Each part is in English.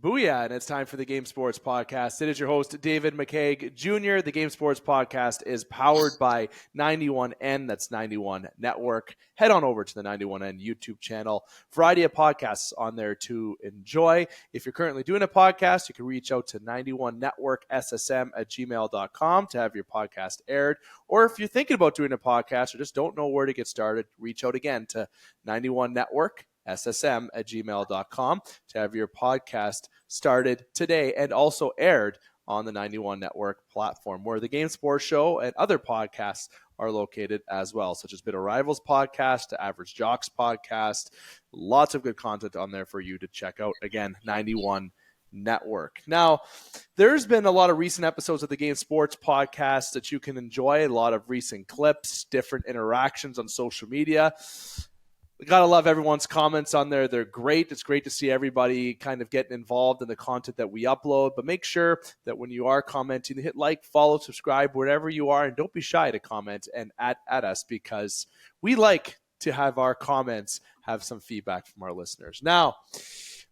Booyah, and it's time for the Game Sports Podcast. It is your host, David McCaig Jr. The Game Sports Podcast is powered by 91N, that's 91 Network. Head on over to the 91N YouTube channel. Variety of podcasts on there to enjoy. If you're currently doing a podcast, you can reach out to 91networkssm@gmail.com to have your podcast aired. Or if you're thinking about doing a podcast or just don't know where to get started, reach out again to 91networkssm@gmail.com to have your podcast started today and also aired on the 91 Network platform, where the Game Sports Show and other podcasts are located as well, such as Bit of Rivals podcast, the Average Jocks podcast. Lots of good content on there for you to check out. Again, 91 Network. Now, there's been a lot of recent episodes of the Game Sports Podcast that you can enjoy, a lot of recent clips, different interactions on social media. We got to love everyone's comments on there. They're great. It's great to see everybody kind of getting involved in the content that we upload. But make sure that when you are commenting, hit like, follow, subscribe, wherever you are. And don't be shy to comment and at us, because we like to have our comments have some feedback from our listeners. Now,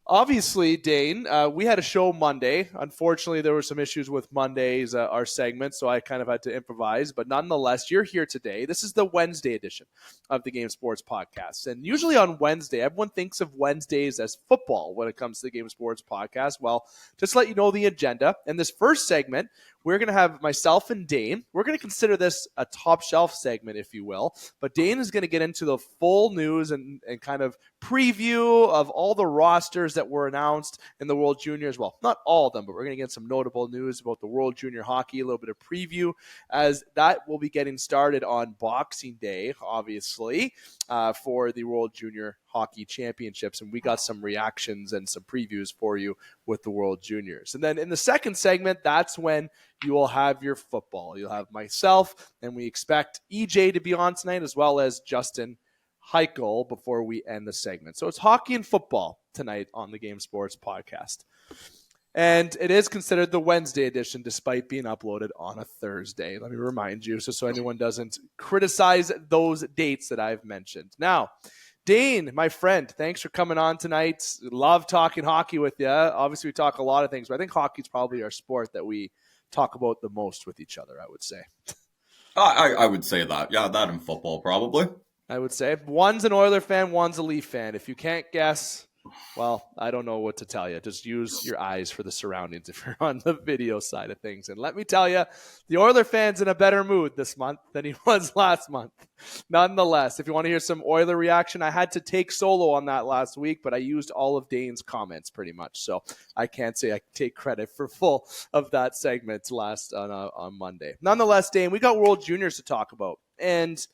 obviously, Dane, we had a show Monday. Unfortunately, there were some issues with Monday's our segment, so I kind of had to improvise. But nonetheless, you're here today. This is the Wednesday edition of the Game Sports Podcast. And usually on Wednesday, everyone thinks of Wednesdays as football when it comes to the Game Sports Podcast. Well, just to let you know the agenda. In this first segment, we're going to have myself and Dane. We're going to consider this a top shelf segment, if you will. But Dane is going to get into the full news and kind of preview of all the rosters that were announced in the World Juniors. Well, not all of them, but we're going to get some notable news about the World Junior Hockey, a little bit of preview, as that will be getting started on Boxing Day, obviously, for the World Junior Hockey Championships. And we got some reactions and some previews for you with the World Juniors. And then in the second segment, that's when you will have your football. You'll have myself, and we expect EJ to be on tonight, as well as Justin Heichel before we end the segment. So it's hockey and football tonight on the Game Sports Podcast. And it is considered the Wednesday edition, despite being uploaded on a Thursday. Let me remind you, so anyone doesn't criticize those dates that I've mentioned. Now, Dane, my friend, thanks for coming on tonight. Love talking hockey with you. Obviously, we talk a lot of things, but I think hockey's probably our sport that we talk about the most with each other, I would say. I would say that. Yeah, that and football, probably. I would say. One's an Oiler fan, one's a Leaf fan. If you can't guess, well, I don't know what to tell you. Just use your eyes for the surroundings if you're on the video side of things. And let me tell you, the Oiler fan's in a better mood this month than he was last month. Nonetheless, if you want to hear some Oiler reaction, I had to take solo on that last week, but I used all of Dane's comments pretty much. So I can't say I take credit for full of that segment last on Monday. Nonetheless, Dane, we got World Juniors to talk about. And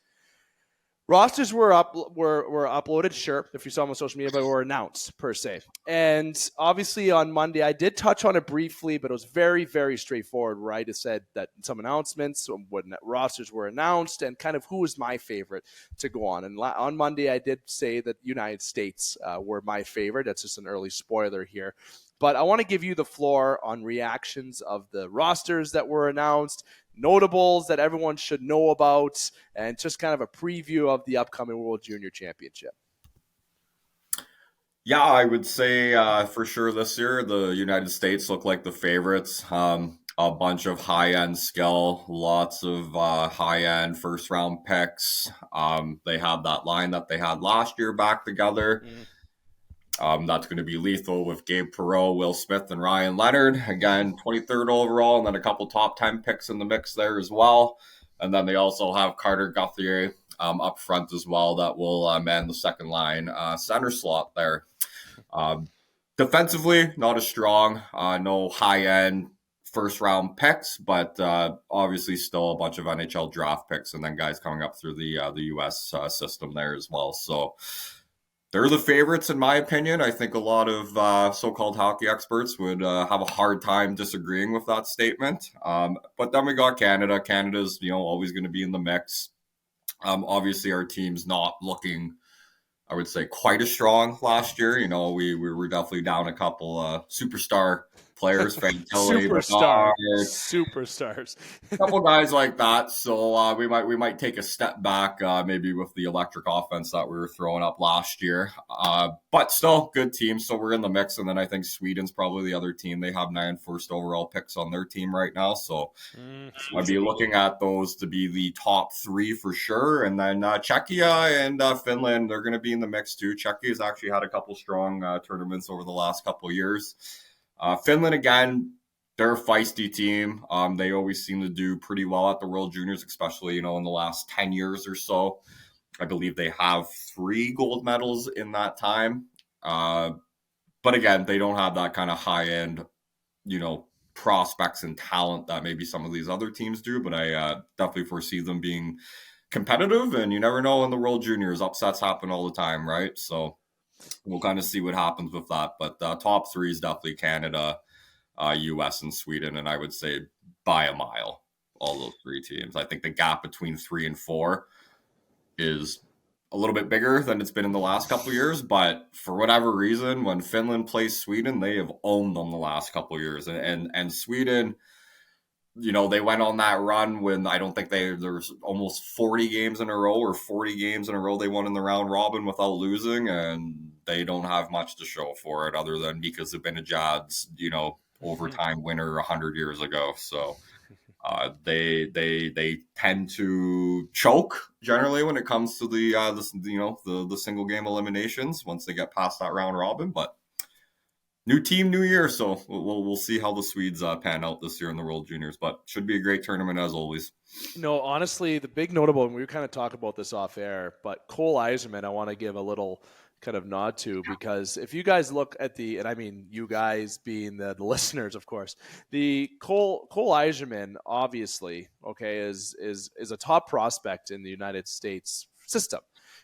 rosters were uploaded, sure, if you saw them on social media, but were announced, per se. And obviously on Monday, I did touch on it briefly, but it was very, very straightforward, where I just said that some announcements, when rosters were announced, and kind of who was my favorite to go on. And on Monday, I did say that United States were my favorite. That's just an early spoiler here. But I want to give you the floor on reactions of the rosters that were announced, notables that everyone should know about, and just kind of a preview of the upcoming World Junior Championship. Yeah, I would say for sure this year, the United States look like the favorites. A bunch of high-end skill, lots of high-end first-round picks. They have that line that they had last year back together. That's going to be lethal with Gabe Perreault, Will Smith, and Ryan Leonard. Again, 23rd overall, and then a couple top 10 picks in the mix there as well. And then they also have Carter Gauthier up front as well that will man the second line center slot there. Defensively, not as strong. No high-end first-round picks, but obviously still a bunch of NHL draft picks and then guys coming up through the U.S. System there as well. So they're the favorites, in my opinion. I think a lot of so-called hockey experts would have a hard time disagreeing with that statement. But then we got Canada. Canada's, always going to be in the mix. Obviously, our team's not looking, I would say, quite as strong last year. We were definitely down a couple superstar players, Fantilli, Bedard, Superstars. a couple guys like that. So we might take a step back, maybe with the electric offense that we were throwing up last year. But still, good team. So we're in the mix. And then I think Sweden's probably the other team. They have 9 first overall picks on their team right now. So I'd be looking at those to be the top 3 for sure. And then Czechia and Finland, they're going to be in the mix too. Czechia's actually had a couple strong tournaments over the last couple of years. Finland, again, they're a feisty team. They always seem to do pretty well at the World Juniors, especially, in the last 10 years or so. I believe they have 3 gold medals in that time. But again, they don't have that kind of high-end, prospects and talent that maybe some of these other teams do. But I definitely foresee them being competitive, and you never know in the World Juniors. Upsets happen all the time, right? So we'll kind of see what happens with that. But top 3 is definitely Canada, U.S. and Sweden, and I would say by a mile, all those 3 teams. I think the gap between 3 and 4 is a little bit bigger than it's been in the last couple of years, but for whatever reason, when Finland plays Sweden, they have owned them the last couple of years. And Sweden, they went on that run when I don't think there's almost 40 games in a row or 40 games in a row they won in the round robin without losing, and they don't have much to show for it other than Mika Zibanejad's, overtime winner 100 years ago. So they tend to choke generally when it comes to the single game eliminations once they get past that round robin. But new team, new year, so we'll see how the Swedes pan out this year in the World Juniors. But should be a great tournament as always. Honestly, the big notable, and we kind of talk about this off air, but Cole Eiserman, I want to give a little kind of nod to, because if you guys look at and I mean you guys being the listeners, of course, the Cole Eiserman obviously, okay, is a top prospect in the United States system.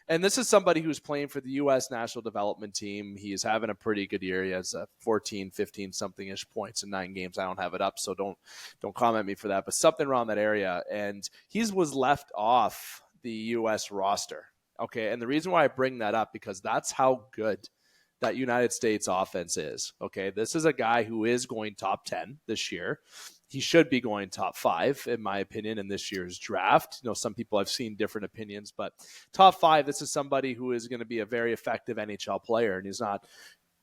And this is somebody who's playing for the U.S. national development team. He is having a pretty good year. He has 14, 15 something-ish points in 9 games. I don't have it up, so don't comment me for that, but something around that area. And he was left off the U.S. roster. Okay, and the reason why I bring that up, because that's how good that United States offense is. Okay, this is a guy who is going top 10 this year. He should be going top 5, in my opinion, in this year's draft. Some people have seen different opinions, but top 5, this is somebody who is going to be a very effective NHL player, and he's not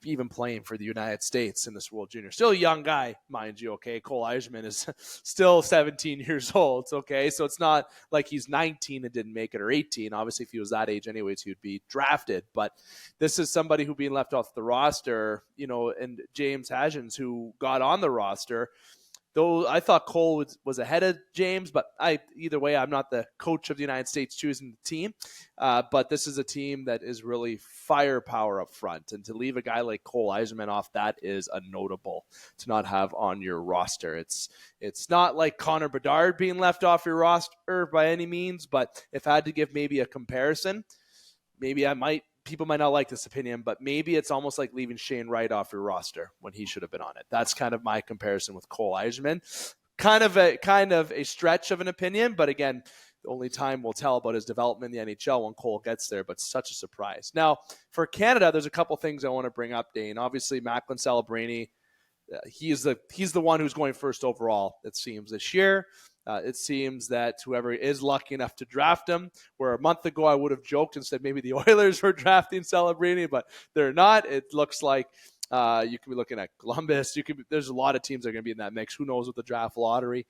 even playing for the United States in this World Junior. Still a young guy, mind you, okay? Cole Eiserman is still 17 years old, okay? So it's not like he's 19 and didn't make it, or 18. Obviously, if he was that age anyways, he would be drafted. But this is somebody who being left off the roster, and James Hagens, who got on the roster, though I thought Cole was ahead of James, but either way, I'm not the coach of the United States choosing the team. But this is a team that is really firepower up front. And to leave a guy like Cole Eiserman off, that is a notable to not have on your roster. It's not like Connor Bedard being left off your roster by any means, but if I had to give maybe a comparison, maybe people might not like this opinion, but maybe it's almost like leaving Shane Wright off your roster when he should have been on it. That's kind of my comparison with Cole Eiserman. Kind of a stretch of an opinion, but again, only time will tell about his development in the NHL when Cole gets there, but such a surprise. Now, for Canada, there's a couple things I want to bring up, Dane. Obviously, Macklin Celebrini, he's the one who's going first overall, it seems, this year. It seems that whoever is lucky enough to draft him, where a month ago I would have joked and said maybe the Oilers were drafting Celebrini, but they're not. It looks like you could be looking at Columbus. There's a lot of teams that are going to be in that mix. Who knows with the draft lottery?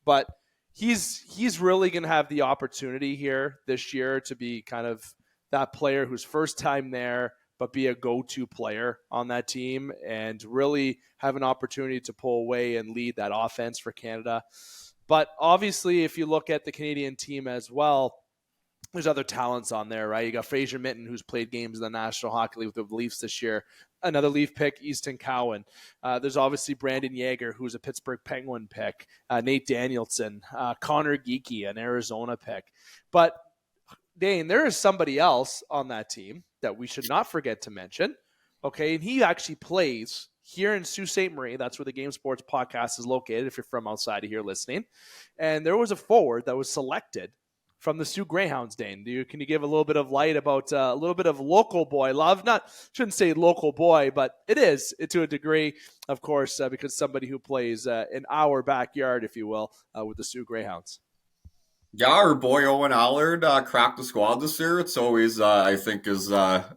But he's really going to have the opportunity here this year to be kind of that player who's first time there, but be a go-to player on that team and really have an opportunity to pull away and lead that offense for Canada. But obviously, if you look at the Canadian team as well, there's other talents on there, right? You got Fraser Minton, who's played games in the National Hockey League with the Leafs this year. Another Leaf pick, Easton Cowan. There's obviously Brandon Yeager, who's a Pittsburgh Penguin pick. Nate Danielson, Connor Geekie, an Arizona pick. But, Dane, there is somebody else on that team that we should not forget to mention, okay? And he actually plays here in Sault Ste. Marie. That's where the Game Sports podcast is located if you're from outside of here listening. And there was a forward that was selected from the Sault Greyhounds, Dane. Can you give a little bit of light about a little bit of local boy love? Shouldn't say local boy, but it is to a degree, of course, because somebody who plays in our backyard, if you will, with the Sault Greyhounds. Yeah, our boy Owen Allard cracked the squad this year. It's always, I think, as a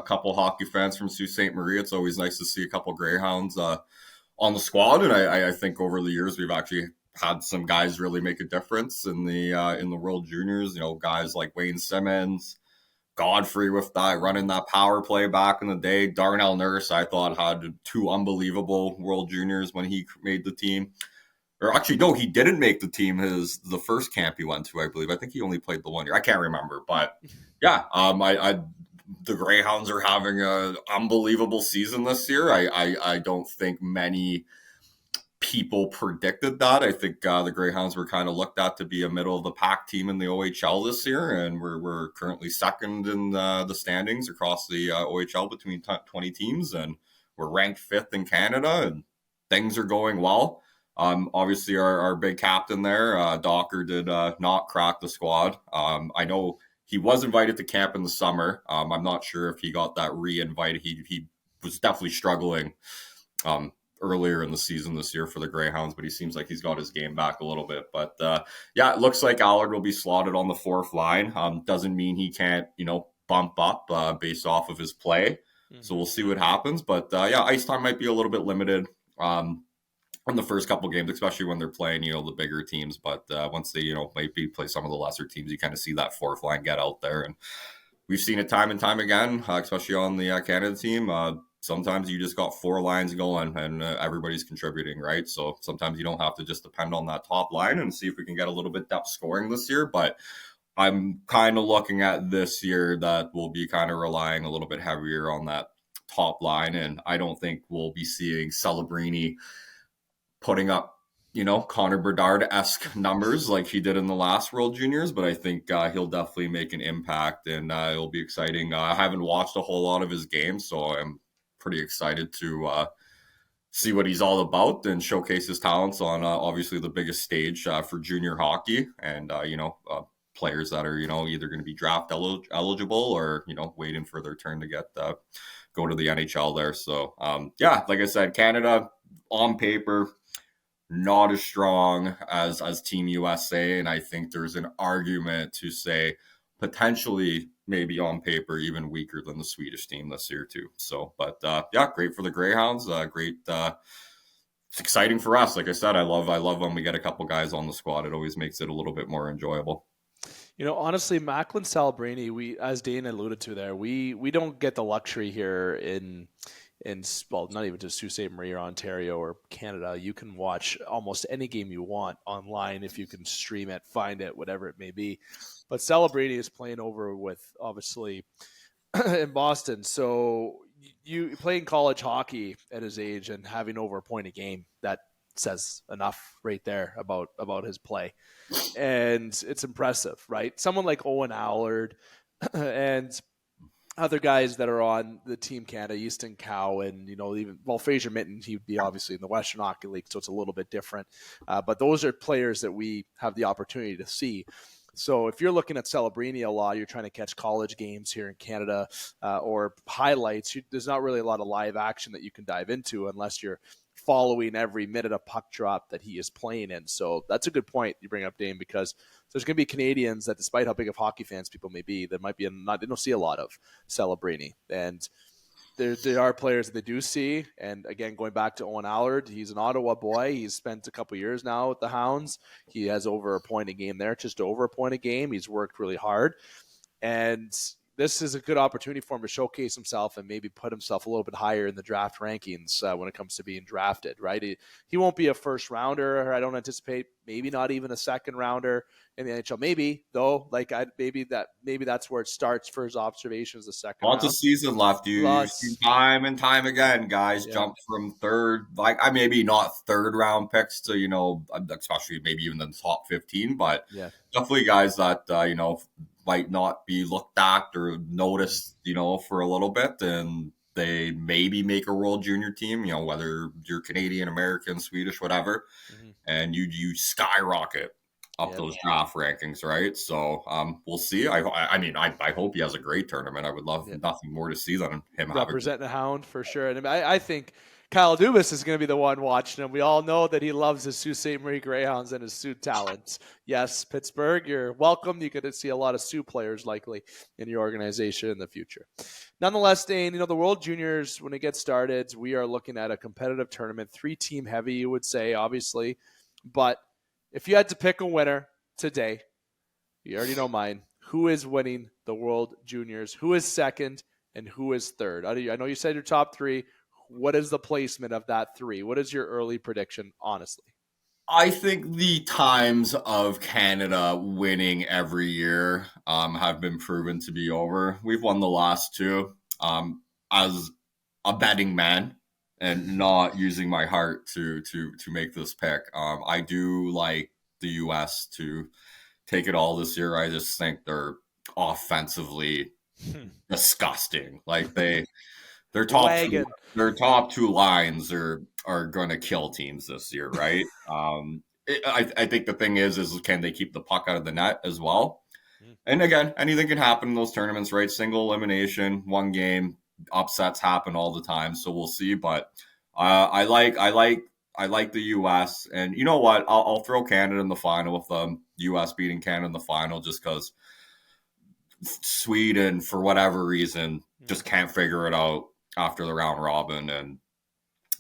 couple hockey fans from Sault Ste. Marie, it's always nice to see a couple Greyhounds on the squad. And I think over the years we've actually had some guys really make a difference in the World Juniors. You know, guys like Wayne Simmons, Godfrey with that running that power play back in the day. Darnell Nurse, I thought, had 2 unbelievable World Juniors when he made the team. Or actually, no, he didn't make the team. The first camp he went to, I believe. I think he only played the 1 year. I can't remember, but yeah, the Greyhounds are having an unbelievable season this year. I don't think many people predicted that. I think the Greyhounds were kind of looked at to be a middle of the pack team in the OHL this year, and we're currently second in the standings across the OHL between 20 teams, and we're ranked 5th in Canada, and things are going well. Obviously, our big captain there, Docker, did not crack the squad. I know he was invited to camp in the summer. I'm not sure if he got that re-invited. He was definitely struggling earlier in the season this year for the Greyhounds, but he seems like he's got his game back a little bit. But yeah, it looks like Allard will be slotted on the 4th line. Doesn't mean he can't, bump up based off of his play. Mm-hmm. So we'll see what happens. But yeah, ice time might be a little bit limited in the first couple games, especially when they're playing, the bigger teams. But once they, maybe play some of the lesser teams, you kind of see that 4th line get out there. And we've seen it time and time again, especially on the Canada team. Sometimes you just got 4 lines going and everybody's contributing, right? So sometimes you don't have to just depend on that top line, and see if we can get a little bit depth scoring this year. But I'm kind of looking at this year that we'll be kind of relying a little bit heavier on that top line. And I don't think we'll be seeing Celebrini putting up, Connor Bedard-esque numbers like he did in the last World Juniors, but I think he'll definitely make an impact, and it'll be exciting. I haven't watched a whole lot of his games, so I'm pretty excited to see what he's all about and showcase his talents on obviously the biggest stage for junior hockey, and players that are either going to be draft eligible or waiting for their turn to get go to the NHL there. So yeah, like I said, Canada on paper not as strong as Team USA, and I think there's an argument to say potentially maybe on paper even weaker than the Swedish team this year too. So, but yeah, great for the Greyhounds. Great. It's exciting for us. Like I said, I love when we get a couple guys on the squad. It always makes it a little bit more enjoyable. Honestly, Macklin Celebrini, we, as Dane alluded to there, we don't get the luxury here in well, not even just Sault Ste. Marie or Ontario or Canada. You can watch almost any game you want online if you can stream it, find it, whatever it may be. But Celebrini is playing over with, obviously, in Boston. So you playing college hockey at his age and having over a point a game, that says enough right there about his play. And it's impressive, right? Someone like Owen Allard and other guys that are on the Team Canada, Easton Cowan, Fraser Mitten, he'd be obviously in the Western Hockey League, so it's a little bit different. But those are players that we have the opportunity to see. So if you're looking at Celebrini a lot, you're trying to catch college games here in Canada or highlights, there's not really a lot of live action that you can dive into unless you're following every minute of puck drop that he is playing in. So that's a good point you bring up, Dane, because there's going to be Canadians that, despite how big of hockey fans people may be, that might be they don't see a lot of Celebrini. And there are players that they do see. And again, going back to Owen Allard, he's an Ottawa boy. He's spent a couple years now with the Hounds. He has over a point a game there, just over a point a game. He's worked really hard. And this is a good opportunity for him to showcase himself and maybe put himself a little bit higher in the draft rankings when it comes to being drafted, right? He won't be a first rounder. I don't anticipate, maybe not even a second rounder in the NHL. Maybe, though, maybe that's where it starts for his observations, the second Lots round. of season left. You've seen time and time again, guys jump from third, maybe not third round picks to, especially maybe even the top 15, but definitely guys that, might not be looked at or noticed, for a little bit, and they maybe make a World Junior team, whether you're Canadian, American, Swedish, whatever, and you skyrocket up those draft rankings, right? So we'll see. I mean, I hope he has a great tournament. I would love nothing more to see than him representing a hound for sure. And I think Kyle Dubas is going to be the one watching him. We all know that he loves his Sault Ste. Marie Greyhounds and his Sioux talents. Yes, Pittsburgh, you're welcome. You could see a lot of Sioux players likely in your organization in the future. Nonetheless, Dane, the World Juniors, when it gets started, we are looking at a competitive tournament, 3-team heavy, you would say, obviously. But if you had to pick a winner today, you already know mine. Who is winning the World Juniors? Who is second? And who is third? I know you said your top 3. What is the placement of that 3? What is your early prediction, honestly? I think the times of Canada winning every year have been proven to be over. We've won the last 2. As a betting man and not using my heart to make this pick, I do like the U.S. to take it all this year. I just think they're offensively disgusting. Like their top 2 lines are going to kill teams this year, right? I think the thing is can they keep the puck out of the net as well? And again, anything can happen in those tournaments, right? Single elimination, one game, upsets happen all the time, so we'll see. But I like the U.S. and you know what? I'll throw Canada in the final with them. U.S. beating Canada in the final just because Sweden, for whatever reason, just can't figure it out after the round robin. And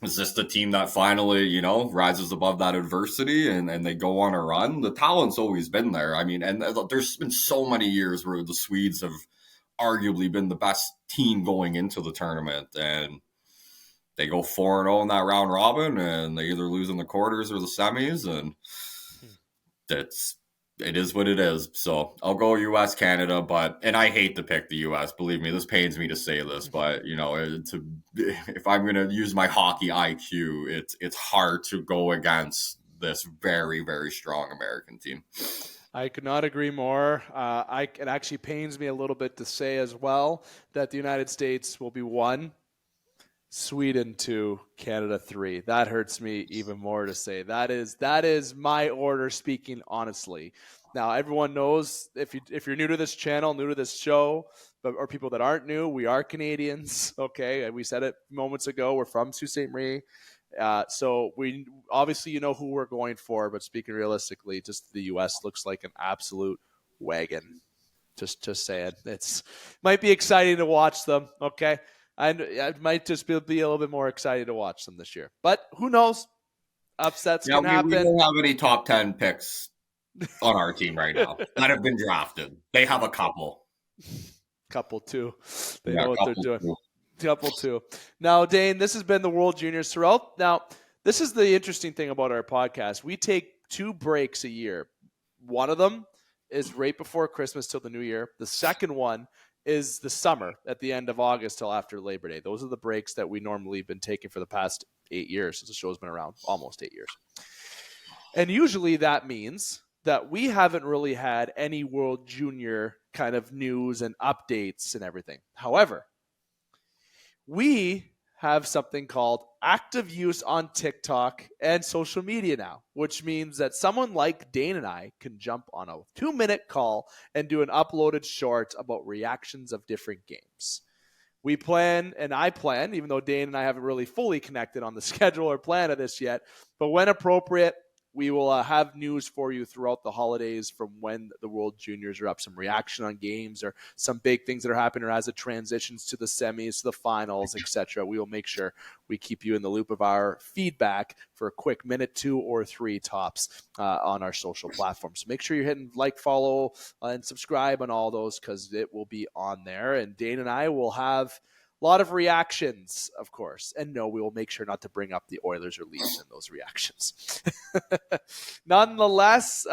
is this the team that finally, rises above that adversity and they go on a run? The talent's always been there. I mean, and there's been so many years where the Swedes have arguably been the best team going into the tournament. And they go 4-0 in that round robin and they either lose in the quarters or the semis. And it is what it is. So I'll go U.S. Canada, and I hate to pick the U.S. Believe me, this pains me to say this, but if I'm going to use my hockey IQ, it's hard to go against this very, very strong American team. I could not agree more. It actually pains me a little bit to say as well that the United States will be 1, Sweden 2, Canada 3. That hurts me even more to say. That is my order, speaking honestly. Now, everyone knows if you're new to this channel, new to this show, or people that aren't new, we are Canadians. Okay, we said it moments ago. We're from Sault Ste. Marie. So we obviously who we're going for, but speaking realistically, just the U.S. looks like an absolute wagon. Just saying, it's might be exciting to watch them. Okay, I might just be a little bit more excited to watch them this year, but who knows? Upsets can happen. We don't have any top 10 picks on our team right now that have been drafted. They have a couple. Couple too. They know what they're doing. Couple too. Now, Dane, this has been the World Juniors throughout. Now, this is the interesting thing about our podcast. We take 2 breaks a year. One of them is right before Christmas till the new year. The second one is the summer at the end of August till after Labor Day. Those are the breaks that we normally have been taking for the past 8 years since the show's been around, almost 8 years. And usually that means that we haven't really had any World Junior kind of news and updates and everything. However, we have something called active use on TikTok and social media now, which means that someone like Dane and I can jump on a 2-minute call and do an uploaded short about reactions of different games. We plan, and I plan, even though Dane and I haven't really fully connected on the schedule or plan of this yet, but when appropriate, we will have news for you throughout the holidays from when the World Juniors are up, some reaction on games or some big things that are happening or as it transitions to the semis, to the finals, etc. We will make sure we keep you in the loop of our feedback for a quick minute, 2 or 3 tops on our social platforms. So make sure you're hitting like, follow, and subscribe on all those because it will be on there. And Dane and I will have a lot of reactions, of course. And no, we will make sure not to bring up the Oilers or Leafs in those reactions. Nonetheless,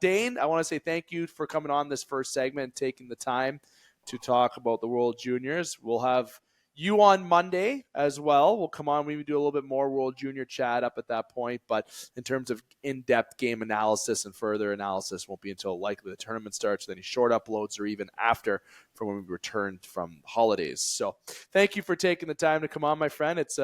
Dane, I want to say thank you for coming on this first segment, taking the time to talk about the World Juniors. We'll have you on Monday as well. We'll come on. We do a little bit more World Junior chat up at that point. But in terms of in-depth game analysis and further analysis, won't be until likely the tournament starts, any short uploads or even after from when we returned from holidays. So thank you for taking the time to come on, my friend. It's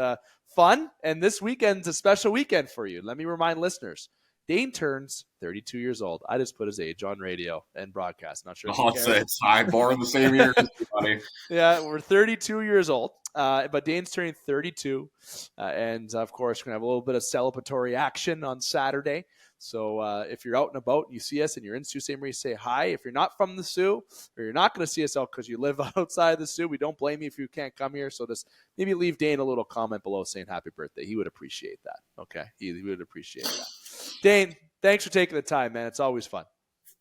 fun. And this weekend's a special weekend for you. Let me remind listeners, Dane turns 32 years old. I just put his age on radio and broadcast. Not sure if It's I'm born the same year as you, buddy. Yeah, we're 32 years old. But Dane's turning 32. And, of course, we're going to have a little bit of celebratory action on Saturday. So if you're out and about and you see us and you're in Sault Ste. Marie, say hi. If you're not from the Soo or you're not going to see us out because you live outside the Soo, we don't blame you if you can't come here. So just maybe leave Dane a little comment below saying happy birthday. He would appreciate that. Okay? He would appreciate that. Dane, thanks for taking the time, man. It's always fun.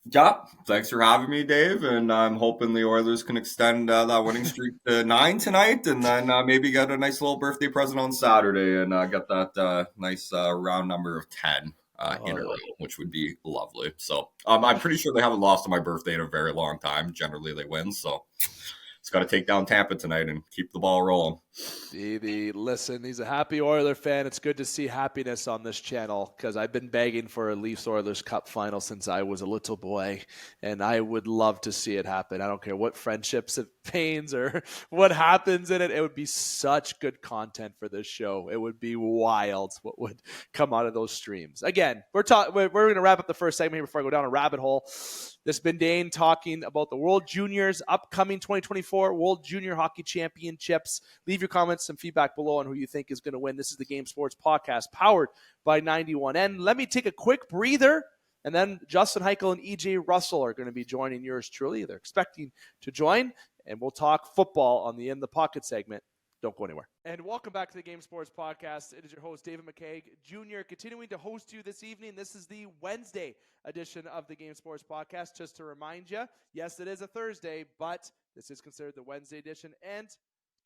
Yeah, thanks for having me, Dave. And I'm hoping the Oilers can extend that winning streak to 9 tonight, and then maybe get a nice little birthday present on Saturday, and get that nice round number of 10 in a row, which would be lovely. So I'm pretty sure they haven't lost on my birthday in a very long time. Generally, they win, so it's got to take down Tampa tonight and keep the ball rolling. Listen, he's a happy Oiler fan. It's good to see happiness on this channel because I've been begging for a Leafs-Oilers Cup final since I was a little boy, and I would love to see it happen. I don't care what friendships it pains or what happens in it. It would be such good content for this show. It would be wild what would come out of those streams. Again, we're going to wrap up the first segment here before I go down a rabbit hole. This has been Dane talking about the World Juniors, upcoming 2024 World Junior Hockey Championships. Leave your comments and feedback below on who you think is going to win. This is the Game Sports Podcast powered by 91N. Let me take a quick breather, and then Justin Heichel and EJ Russell are going to be joining yours truly. They're expecting to join, and we'll talk football on the In the Pocket segment. Don't go anywhere. And welcome back to the Game Sports Podcast. It is your host, David McCaig Jr., continuing to host you this evening. This is the Wednesday edition of the Game Sports Podcast. Just to remind you, yes, it is a Thursday, but this is considered the Wednesday edition. And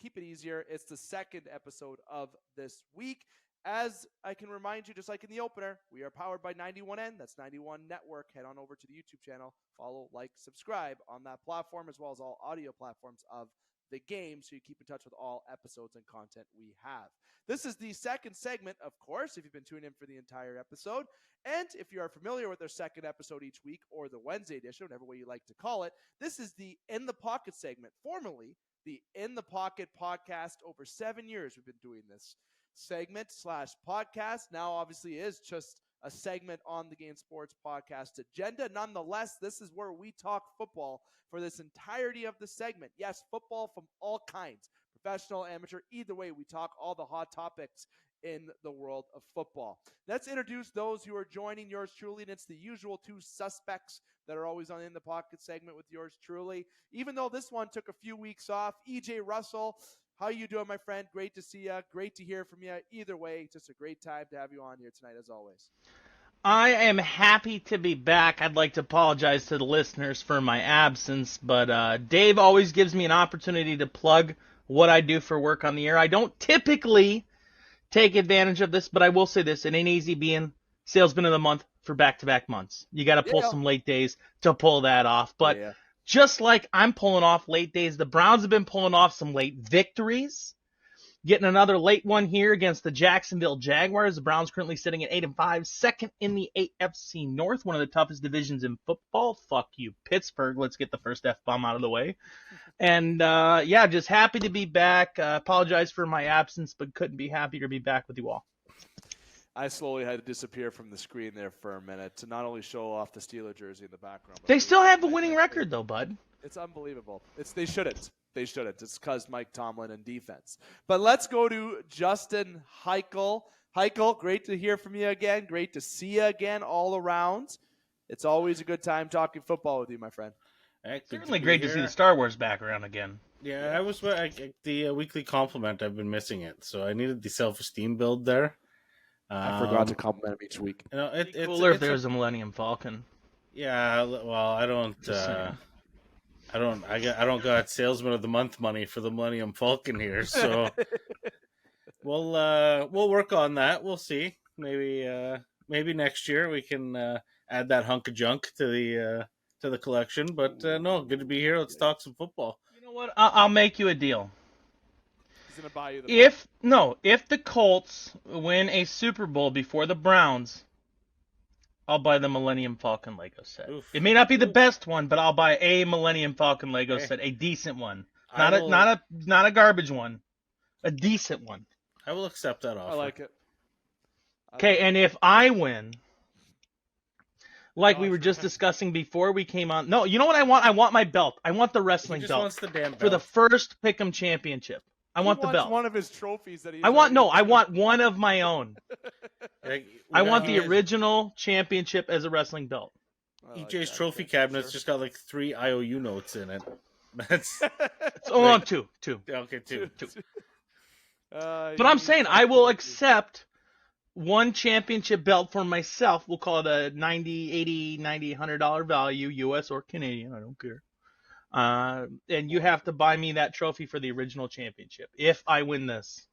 keep it easier, it's the second episode of this week. As I can remind you, just like in the opener, we are powered by 91N. That's 91 Network. Head on over to the YouTube channel. Follow, like, subscribe on that platform, as well as all audio platforms of the game, so you keep in touch with all episodes and content we have. This is the second segment, of course, if you've been tuning in for the entire episode. And if you are familiar with our second episode each week, or the Wednesday edition, whatever way you like to call it, this is the In the Pocket segment, formerly the In the Pocket podcast. Over 7 years we've been doing this segment / podcast. Now, obviously, is just a segment on the Game Sports Podcast agenda. Nonetheless, this is where we talk football for this entirety of the segment. Yes, football from all kinds, professional, amateur, either way, we talk all the hot topics in the world of football. Let's introduce those who are joining yours truly, and it's the usual two suspects that are always on In the Pocket segment with yours truly. Even though this one took a few weeks off, EJ Russell, how you doing, my friend? Great to see you. Great to hear from you. Either way, just a great time to have you on here tonight, as always. I am happy to be back. I'd like to apologize to the listeners for my absence, but Dave always gives me an opportunity to plug what I do for work on the air. I don't typically take advantage of this, but I will say this. It ain't easy being salesman of the month for back-to-back months. You got to pull some late days to pull that off. But just like I'm pulling off late days, the Browns have been pulling off some late victories. Getting another late one here against the Jacksonville Jaguars. The Browns currently sitting at 8-5, second in the AFC North, one of the toughest divisions in football. Fuck you, Pittsburgh. Let's get the first F-bomb out of the way. And, just happy to be back. Apologize for my absence, but couldn't be happier to be back with you all. I slowly had to disappear from the screen there for a minute to not only show off the Steeler jersey in the background. They still have a winning record, though, bud. It's unbelievable. They shouldn't. They shouldn't. It's because Mike Tomlin and defense. But let's go to Justin Heichel. Heichel, great to hear from you again. Great to see you again all around. It's always a good time talking football with you, my friend. Certainly great to see the Star Wars background again. Yeah, I was the weekly compliment. I've been missing it, so I needed the self-esteem build there. I forgot to compliment him each week. You know, it's cooler if there was a Millennium Falcon. Yeah, well, I don't got Salesman of the Month money for the Millennium Falcon here, so we'll work on that. We'll see. Maybe next year we can add that hunk of junk to the collection. But no, good to be here. Let's talk some football. You know what? I'll make you a deal. He's gonna buy you the if the Colts win a Super Bowl before the Browns, I'll buy the Millennium Falcon Lego set. Oof. It may not be the best one, but I'll buy a Millennium Falcon Lego set, a decent one, not a garbage one, a decent one. I will accept that offer. I like it. Okay, and if I win, Like we were just discussing before we came on. No, you know what I want? I want my belt. I want the He wrestling just belt wants the damn belt. for the first Pick'em Championship. I want the belt. One of his trophies that I want one of my own. Like, I want the EJ's original championship as a wrestling belt. EJ's trophy cabinet's just got like 3 IOU notes in it. That's Two. okay, two. But I'm saying I will accept one championship belt for myself. We'll call it a $90, $80, $90, $100 value, US or Canadian. I don't care. And you have to buy me that trophy for the original championship if I win this.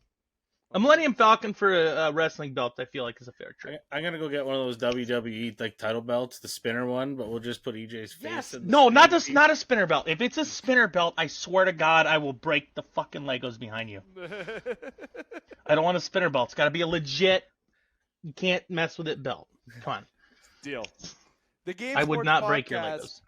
A Millennium Falcon for a wrestling belt, I feel like is a fair trade. I'm gonna go get one of those WWE like title belts, the spinner one, but we'll just put EJ's face. Yes. In the No, not spinner a spinner belt. If it's a spinner belt, I swear to God, I will break the fucking Legos behind you. I don't want a spinner belt. It's got to be a legit. You can't mess with it belt. Come on. Deal. The Game I would Sports not break your Podcast, Legos.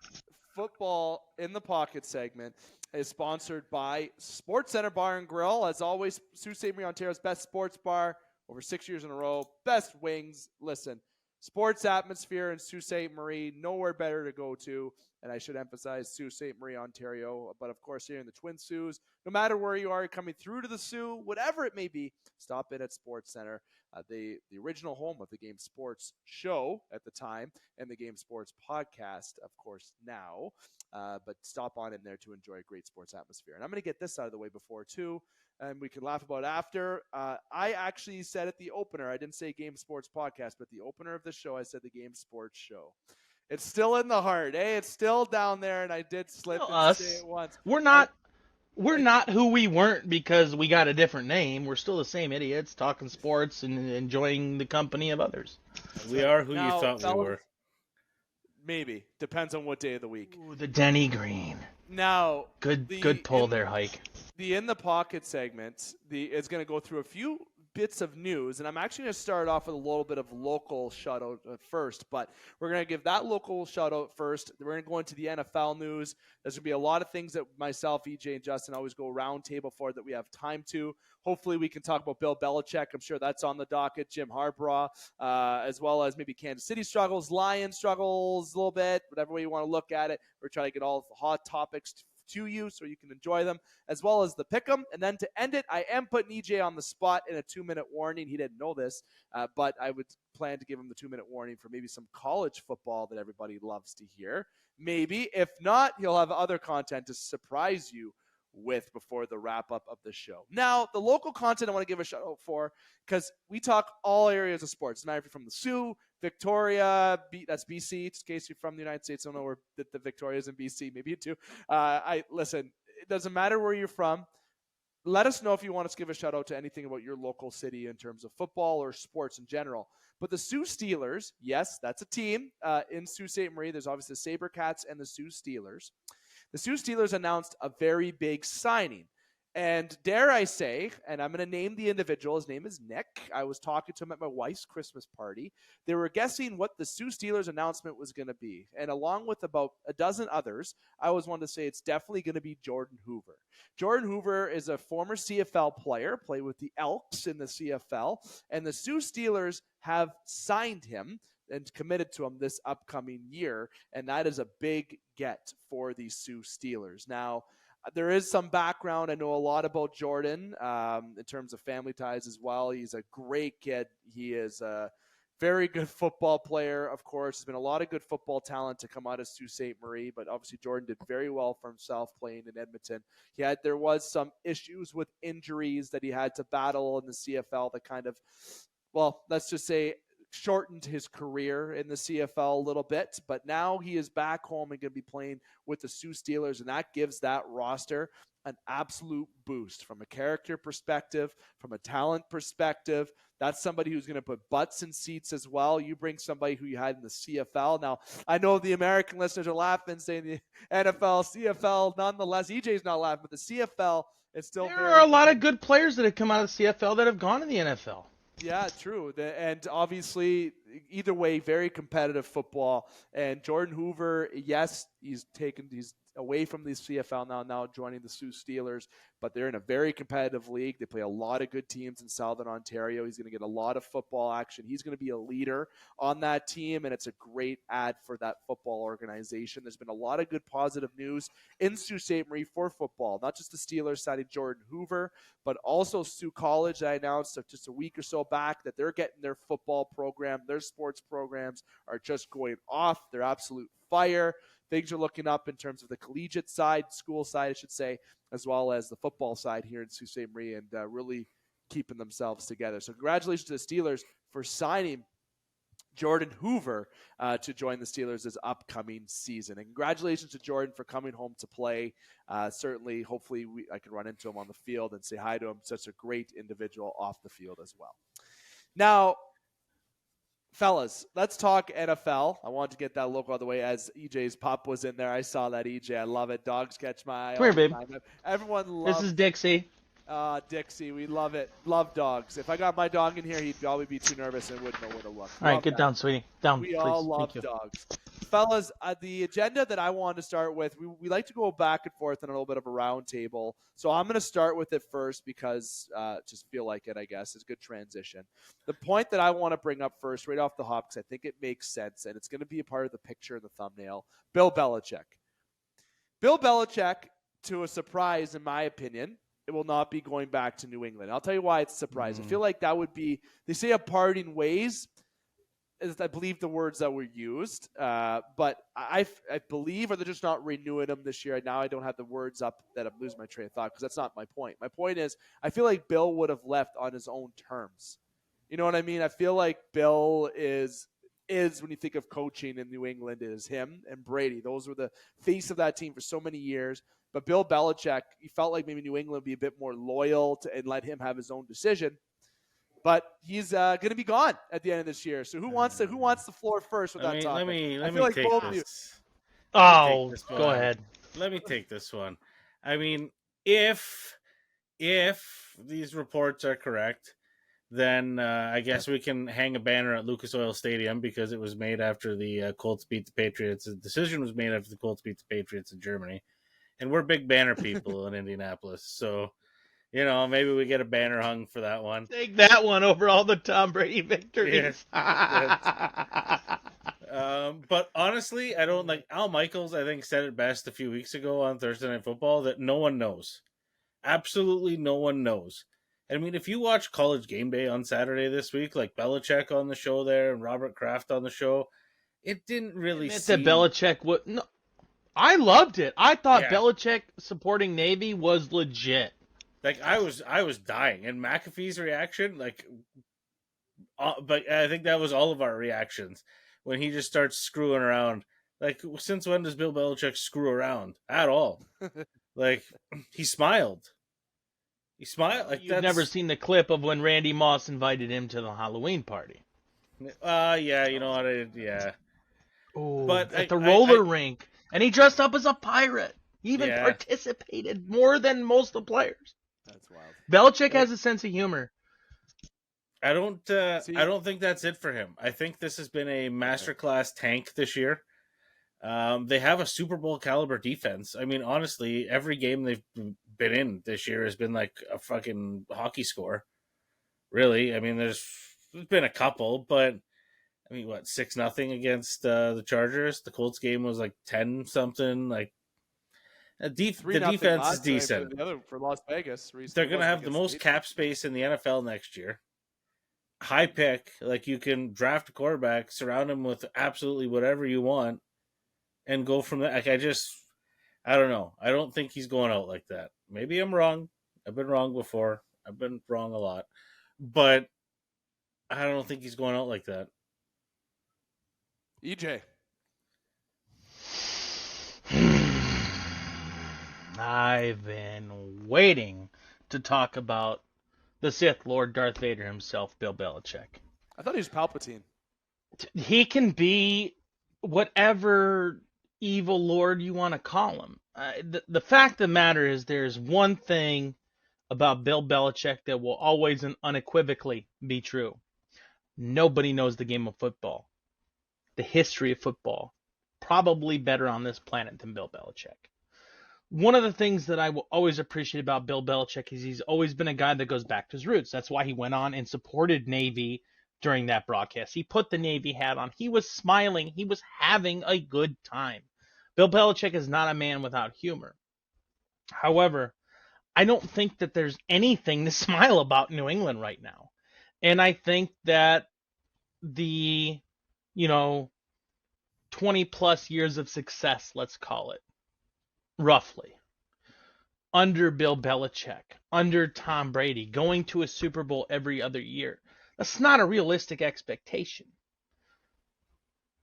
Football in the Pocket segment is sponsored by Sports Center Bar and Grill. As always, Sault Ste. Marie, Ontario's best sports bar over 6 years in a row. Best wings. Listen, sports atmosphere in Sault Ste. Marie, nowhere better to go to. And I should emphasize Sault Ste. Marie, Ontario. But of course, here in the Twin Saults, no matter where you are coming through to the Sioux, whatever it may be, stop in at Sports Center. The original home of the Game Sports show at the time and the Game Sports podcast, of course, now. But stop on in there to enjoy a great sports atmosphere. And I'm going to get this out of the way before, too, and we can laugh about it after. I actually said at the opener, I didn't say Game Sports podcast, but the opener of the show, I said the Game Sports show. It's still in the heart, eh? It's still down there, and I did slip and say it once. We're not who we weren't because we got a different name. We're still the same idiots talking sports and enjoying the company of others. We are who you thought we were. Maybe. Depends on what day of the week. Ooh, the Denny Green. Now, good pull there, Hike. The In the Pocket segment is going to go through a few bits of news, and I'm actually going to start off with a little bit of local shout-out first, but we're going to give that local shout-out first. We're going to go into the NFL news. There's going to be a lot of things that myself, EJ, and Justin always go round table for that we have time to. Hopefully we can talk about Bill Belichick. I'm sure that's on the docket. Jim Harbaugh, as well as maybe Kansas City struggles, Lions struggles a little bit, whatever way you want to look at it. We're trying to get all the hot topics to you so you can enjoy them, as well as the pick'em. And then to end it, I am putting EJ on the spot in a 2-minute warning. He didn't know this, but I would plan to give him the 2-minute warning for maybe some college football that everybody loves to hear. Maybe. If not, he'll have other content to surprise you with before the wrap-up of the show. Now, the local content I want to give a shout-out for, because we talk all areas of sports. Now, if you're from the Sioux, Victoria, that's BC, just in case you're from the United States, I don't know where the Victoria is in BC, maybe you do. Listen, it doesn't matter where you're from. Let us know if you want us to give a shout-out to anything about your local city in terms of football or sports in general. But the Sioux Steelers, yes, that's a team in Sault Ste. Marie. There's obviously the SaberCats and the Sioux Steelers. The Sioux Steelers announced a very big signing. And dare I say, and I'm going to name the individual, his name is Nick. I was talking to him at my wife's Christmas party. They were guessing what the Sioux Steelers announcement was going to be. And along with about a dozen others, I always wanted to say it's definitely going to be Jordan Hoover. Jordan Hoover is a former CFL player, played with the Elks in the CFL. And the Sioux Steelers have signed him and committed to him this upcoming year. And that is a big get for the Sioux Steelers. Now, there is some background. I know a lot about Jordan in terms of family ties as well. He's a great kid. He is a very good football player, of course. There's been a lot of good football talent to come out of Sault Ste. Marie, but obviously Jordan did very well for himself playing in Edmonton. There was some issues with injuries that he had to battle in the CFL that kind of, well, let's just say, shortened his career in the CFL a little bit, but now he is back home and going to be playing with the Sioux Steelers, and that gives that roster an absolute boost from a character perspective, from a talent perspective. That's somebody who's going to put butts in seats as well. You bring somebody who you had in the CFL. Now, I know the American listeners are laughing, saying the NFL, CFL, nonetheless. EJ's not laughing, but the CFL is still There are a lot of good players that have come out of the CFL that have gone to the NFL. Yeah, true. And obviously, either way, very competitive football. And Jordan Hoover, yes, he's away from the CFL now joining the Sioux Steelers, but they're in a very competitive league. They play a lot of good teams in Southern Ontario. He's going to get a lot of football action. He's going to be a leader on that team, and it's a great ad for that football organization. There's been a lot of good positive news in Sault Ste. Marie for football, not just the Steelers signing Jordan Hoover, but also Sioux College. I announced just a week or so back that they're getting their football program, their sports programs are just going off. They're absolute fire. Things are looking up in terms of the collegiate side, school side, I should say, as well as the football side here in Sault Ste. Marie, and really keeping themselves together. So congratulations to the Steelers for signing Jordan Hoover to join the Steelers this upcoming season. And congratulations to Jordan for coming home to play. Certainly, hopefully, I can run into him on the field and say hi to him. Such a great individual off the field as well. Now, fellas, let's talk NFL. I wanted to get that logo out of the way as EJ's pup was in there. I saw that, EJ. I love it. Dogs catch my eye. Come here, babe. Everyone loves This is Dixie. Dixie. We love it. Love dogs. If I got my dog in here, he'd probably be too nervous and wouldn't know where to look. All right, get down, sweetie. Down, We please. all love Thank you. dogs. Fellas, the agenda that I wanted to start with, we like to go back and forth in a little bit of a round table. So I'm going to start with it first because just feel like it, I guess. It's a good transition. The point that I want to bring up first, right off the hop, because I think it makes sense, and it's going to be a part of the picture in the thumbnail, Bill Belichick. Bill Belichick, to a surprise, in my opinion, it will not be going back to New England. I'll tell you why it's a surprise. I feel like that would be, they say a parting ways, is I believe the words that were used, but I believe, or they're just not renewing him this year. Now I don't have the words up that I'm losing my train of thought because that's not my point. My point is I feel like Bill would have left on his own terms. You know what I mean? I feel like Bill is when you think of coaching in New England, it is him and Brady. Those were the face of that team for so many years. But Bill Belichick, he felt like maybe New England would be a bit more loyal and let him have his own decision. But he's going to be gone at the end of this year. So who wants the floor first with that topic? Let me like take both of this. Oh, this go one. ahead. Let me take this one. I mean, if these reports are correct, then I guess we can hang a banner at Lucas Oil Stadium because it was made after the Colts beat the Patriots. The decision was made after the Colts beat the Patriots in Germany. And we're big banner people in Indianapolis. So, maybe we get a banner hung for that one. Take that one over all the Tom Brady victories. But honestly, I don't like Al Michaels, I think, said it best a few weeks ago on Thursday Night Football that no one knows. Absolutely no one knows. I mean, if you watch College Game Day on Saturday this week, like Belichick on the show there and Robert Kraft on the show, it didn't really seem... That Belichick would... No, I loved it. I thought Yeah. Belichick supporting Navy was legit. Like, I was dying. And McAfee's reaction, but I think that was all of our reactions. When he just starts screwing around. Like, since when does Bill Belichick screw around? At all. Like, he smiled. He smiled. Like, You've never seen the clip of when Randy Moss invited him to the Halloween party. Yeah, you know what? Yeah. Oh, But at the roller rink. And he dressed up as a pirate. He even participated more than most of the players. That's wild. Belichick has a sense of humor. I don't think that's it for him. I think this has been a masterclass tank this year. They have a Super Bowl caliber defense. I mean, honestly, every game they've been in this year has been like a fucking hockey score. Really. I mean, there's been a couple, but I mean, what, 6-0 against the Chargers? The Colts game was like 10-something. Like, the defense is decent. For Las Vegas. They're going to have the most cap space in the NFL next year. High pick. Like, you can draft a quarterback, surround him with absolutely whatever you want, and go from there. Like, I don't know. I don't think he's going out like that. Maybe I'm wrong. I've been wrong before. I've been wrong a lot. But I don't think he's going out like that. EJ. I've been waiting to talk about the Sith Lord Darth Vader himself, Bill Belichick. I thought he was Palpatine. He can be whatever evil lord you want to call him. The fact of the matter is there's one thing about Bill Belichick that will always and unequivocally be true. Nobody knows the game of football, the history of football, probably better on this planet than Bill Belichick. one of the things that I will always appreciate about Bill Belichick is he's always been a guy that goes back to his roots. That's why he went on and supported Navy during that broadcast. He put the Navy hat on. He was smiling. He was having a good time. Bill Belichick is not a man without humor. However, I don't think that there's anything to smile about in New England right now. And I think that the, 20 plus years of success, let's call it, roughly, under Bill Belichick, under Tom Brady, going to a Super Bowl every other year, that's not a realistic expectation.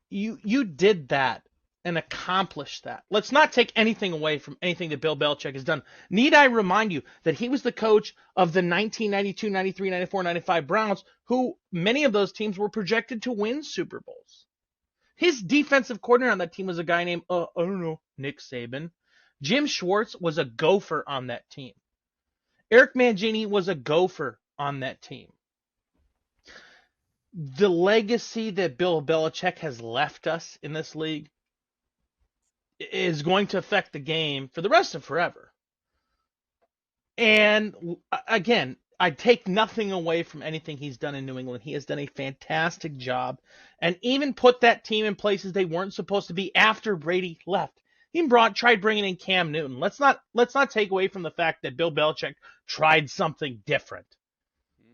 You did that and accomplished that. Let's not take anything away from anything that Bill Belichick has done. Need I remind you that he was the coach of the 1992, 93, 94, 95 Browns, who many of those teams were projected to win Super Bowls. His defensive coordinator on that team was a guy named, Nick Saban. Jim Schwartz was a gopher on that team. Eric Mangini was a gopher on that team. The legacy that Bill Belichick has left us in this league is going to affect the game for the rest of forever. And again, I take nothing away from anything he's done in New England. He has done a fantastic job and even put that team in places they weren't supposed to be after Brady left. He tried bringing in Cam Newton. Let's not take away from the fact that Bill Belichick tried something different.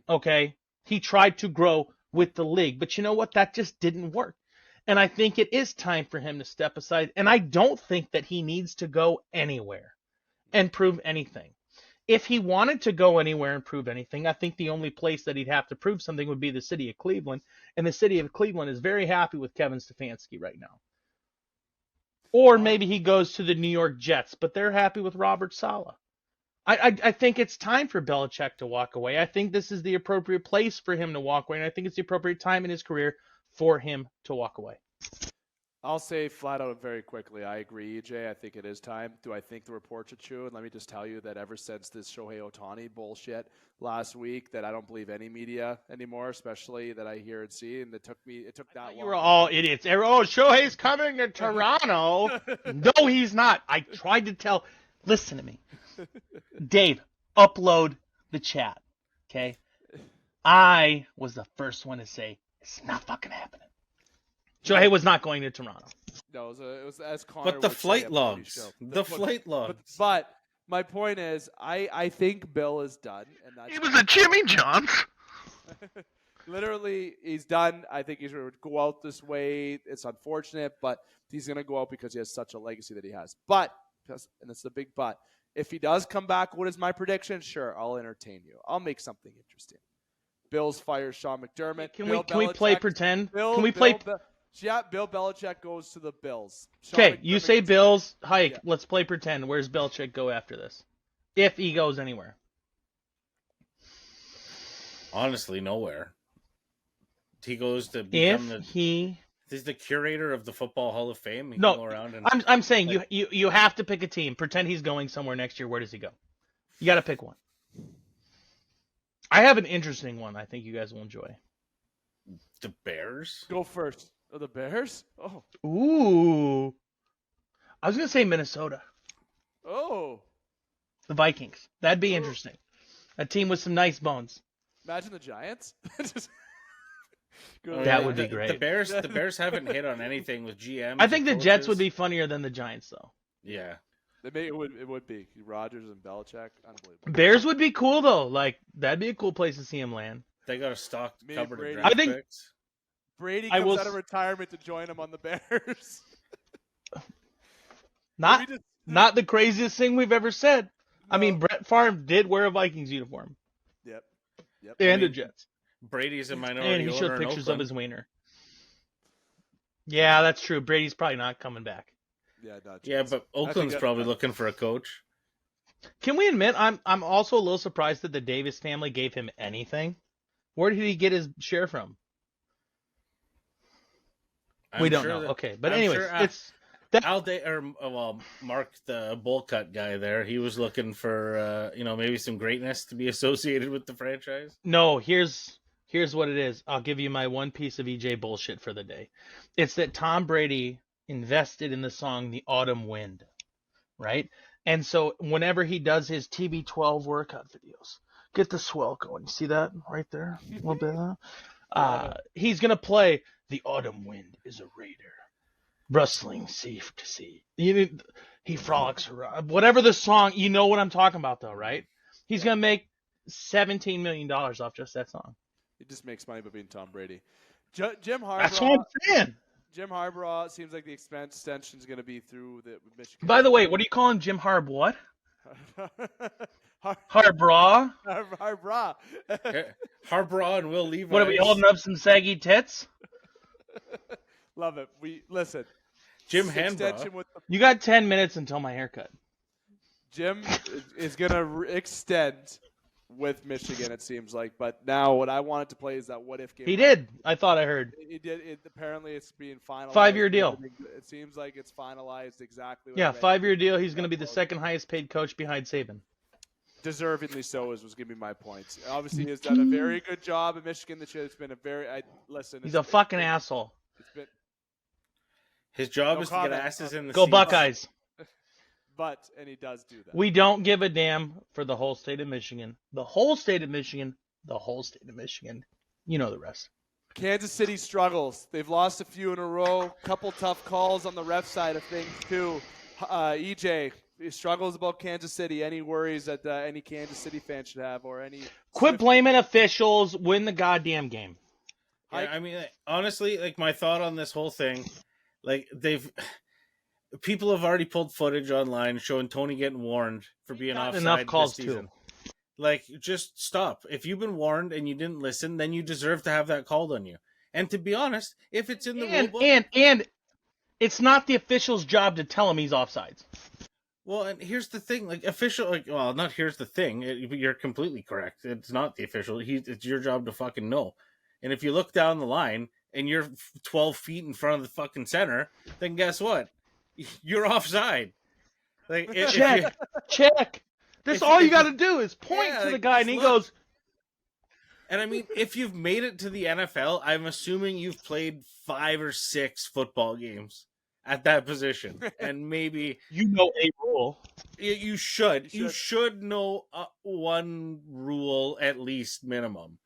Okay? He tried to grow with the league. But you know what? That just didn't work. And I think it is time for him to step aside. And I don't think that he needs to go anywhere and prove anything. If he wanted to go anywhere and prove anything, I think the only place that he'd have to prove something would be the city of Cleveland. And the city of Cleveland is very happy with Kevin Stefanski right now. Or maybe he goes to the New York Jets, but they're happy with Robert Saleh. I think it's time for Belichick to walk away. I think this is the appropriate place for him to walk away, and I think it's the appropriate time in his career for him to walk away. I'll say flat out very quickly, I agree, EJ. I think it is time. Do I think the reports are true? And let me just tell you that ever since this Shohei Ohtani bullshit last week, that I don't believe any media anymore, especially that I hear and see. And it took that long. You were all idiots. Oh, Shohei's coming to Toronto. No, he's not. I tried to tell. Listen to me. Dave, upload the chat. Okay? I was the first one to say, it's not fucking happening. Shohei was not going to Toronto. No, it was as Connor But the would flight say, logs. The flight logs. But my point is, I think Bill is done. And that's He was a Jimmy John's. Literally, he's done. I think he's going to go out this way. It's unfortunate, but he's going to go out because he has such a legacy that he has. But, and it's a big but, if he does come back, what is my prediction? Sure, I'll entertain you. I'll make something interesting. Bills fire Sean McDermott. Can we play pretend? Bill Belichick goes to the Bills. Okay, you say Bills, hike. Yeah. Let's play pretend. Where's Belichick go after this? If he goes anywhere. Honestly, nowhere. He goes to become he's the curator of the Football Hall of Fame. He can go around and I'm saying you have to pick a team. Pretend he's going somewhere next year. Where does he go? You got to pick one. I have an interesting one I think you guys will enjoy. The Bears? Go first. Oh, the Bears? Oh. Ooh. I was going to say Minnesota. Oh. The Vikings. That'd be interesting. A team with some nice bones. Imagine the Giants. That would be great. The Bears haven't hit on anything with GM. I think the Jets would be funnier than the Giants, though. Yeah. It would be. Rodgers and Belichick. Unbelievable. Bears would be cool, though. Like, that'd be a cool place to see him land. They got a stocked cupboard of draft picks. Brady comes out of retirement to join him on the Bears. Not the craziest thing we've ever said. No. I mean, Brett Favre did wear a Vikings uniform. Yep. And the Jets. Brady's a minority and he showed pictures of his wiener. Yeah, that's true. Brady's probably not coming back. Yeah, but Oakland's probably looking for a coach. Can we admit I'm also a little surprised that the Davis family gave him anything? Where did he get his share from? We don't know. Okay, but anyways, it's Mark, the bowl cut guy there. He was looking for maybe some greatness to be associated with the franchise. No, here's what it is. I'll give you my one piece of EJ bullshit for the day. It's that Tom Brady invested in the song "The Autumn Wind," right? And so whenever he does his TB12 workout videos, get the swell going. You see that right there? A little bit of that? He's going to play The Autumn Wind is a Raider. Rustling safe to see. He frolics around. Whatever the song, you know what I'm talking about though, right? He's going to make $17 million off just that song. He just makes money by being Tom Brady. Jim Harbaugh. That's what I'm saying. Jim Harbaugh seems like the extension is going to be through the Michigan. By the way, what are you calling Jim Harbaugh? What? Harbaugh? Harbaugh. Harbaugh and Will Levis. What, are we holding up some saggy tits? Love it. Listen. Jim Harbaugh. You got 10 minutes until my haircut. Jim is going to extend with Michigan, it seems like. But now what I wanted to play is that what if game. He did. I thought I heard. He did. Apparently it's being finalized. 5-year deal. It seems like it's finalized exactly. Yeah, 5-year deal. He's going to be the second highest paid coach behind Saban. Deservedly so was going to be my point. Obviously, he has done a very good job at Michigan this year. It's been a very He's a fucking asshole. His job is to get asses in the Go seats. Buckeyes. And he does do that. We don't give a damn for the whole state of Michigan. The whole state of Michigan. The whole state of Michigan. You know the rest. Kansas City struggles. They've lost a few in a row. Couple tough calls on the ref side of things too. EJ struggles about Kansas City. Any worries that any Kansas City fan should have, or any? Quit blaming officials. Win the goddamn game. Yeah, I mean, honestly, like my thought on this whole thing, like people have already pulled footage online showing Tony getting warned for being offside. Enough calls this season. too. Like, just stop. If you've been warned and you didn't listen, then you deserve to have that called on you. And to be honest, if it's in the rule book, and it's not the official's job to tell him he's offsides. Well, and here's the thing, like not here's the thing. You're completely correct. It's not the official. It's your job to fucking know. And if you look down the line and you're 12 feet in front of the fucking center, then guess what? You're offside. Like check. This all you got to do is point to the guy, and he goes. And I mean, if you've made it to the NFL, I'm assuming you've played 5 or 6 football games at that position, and maybe you know a rule. You should know one rule at least minimum.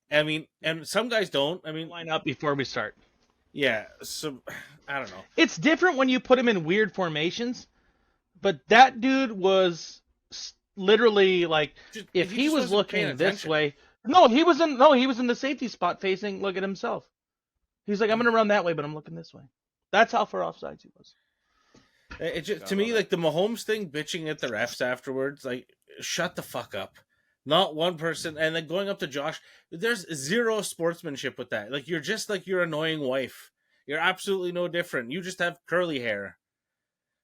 I mean, and some guys don't. I mean, line up before we start. Yeah, so I don't know. It's different when you put him in weird formations, but that dude was literally like, if he was looking this way, he was in the safety spot facing. Look at himself. He's like, I'm gonna run that way, but I'm looking this way. That's how far offsides he was. It just, to me, like the Mahomes thing, bitching at the refs afterwards, like shut the fuck up. Not one person, and then going up to Josh, there's zero sportsmanship with that. Like, you're just like your annoying wife. You're absolutely no different. You just have curly hair.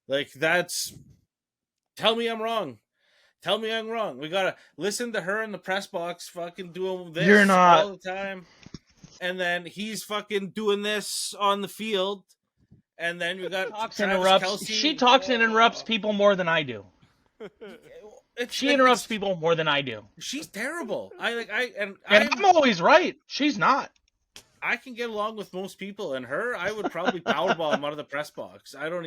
Like, tell me I'm wrong. Tell me I'm wrong. We gotta listen to her in the press box fucking doing this You're not. all the time. And then he's fucking doing this on the field. And then we got She talks and interrupts people more than I do. She interrupts people more than I do. She's terrible. I'm always right. She's not. I can get along with most people, and her, I would probably powerbomb out of the press box. I don't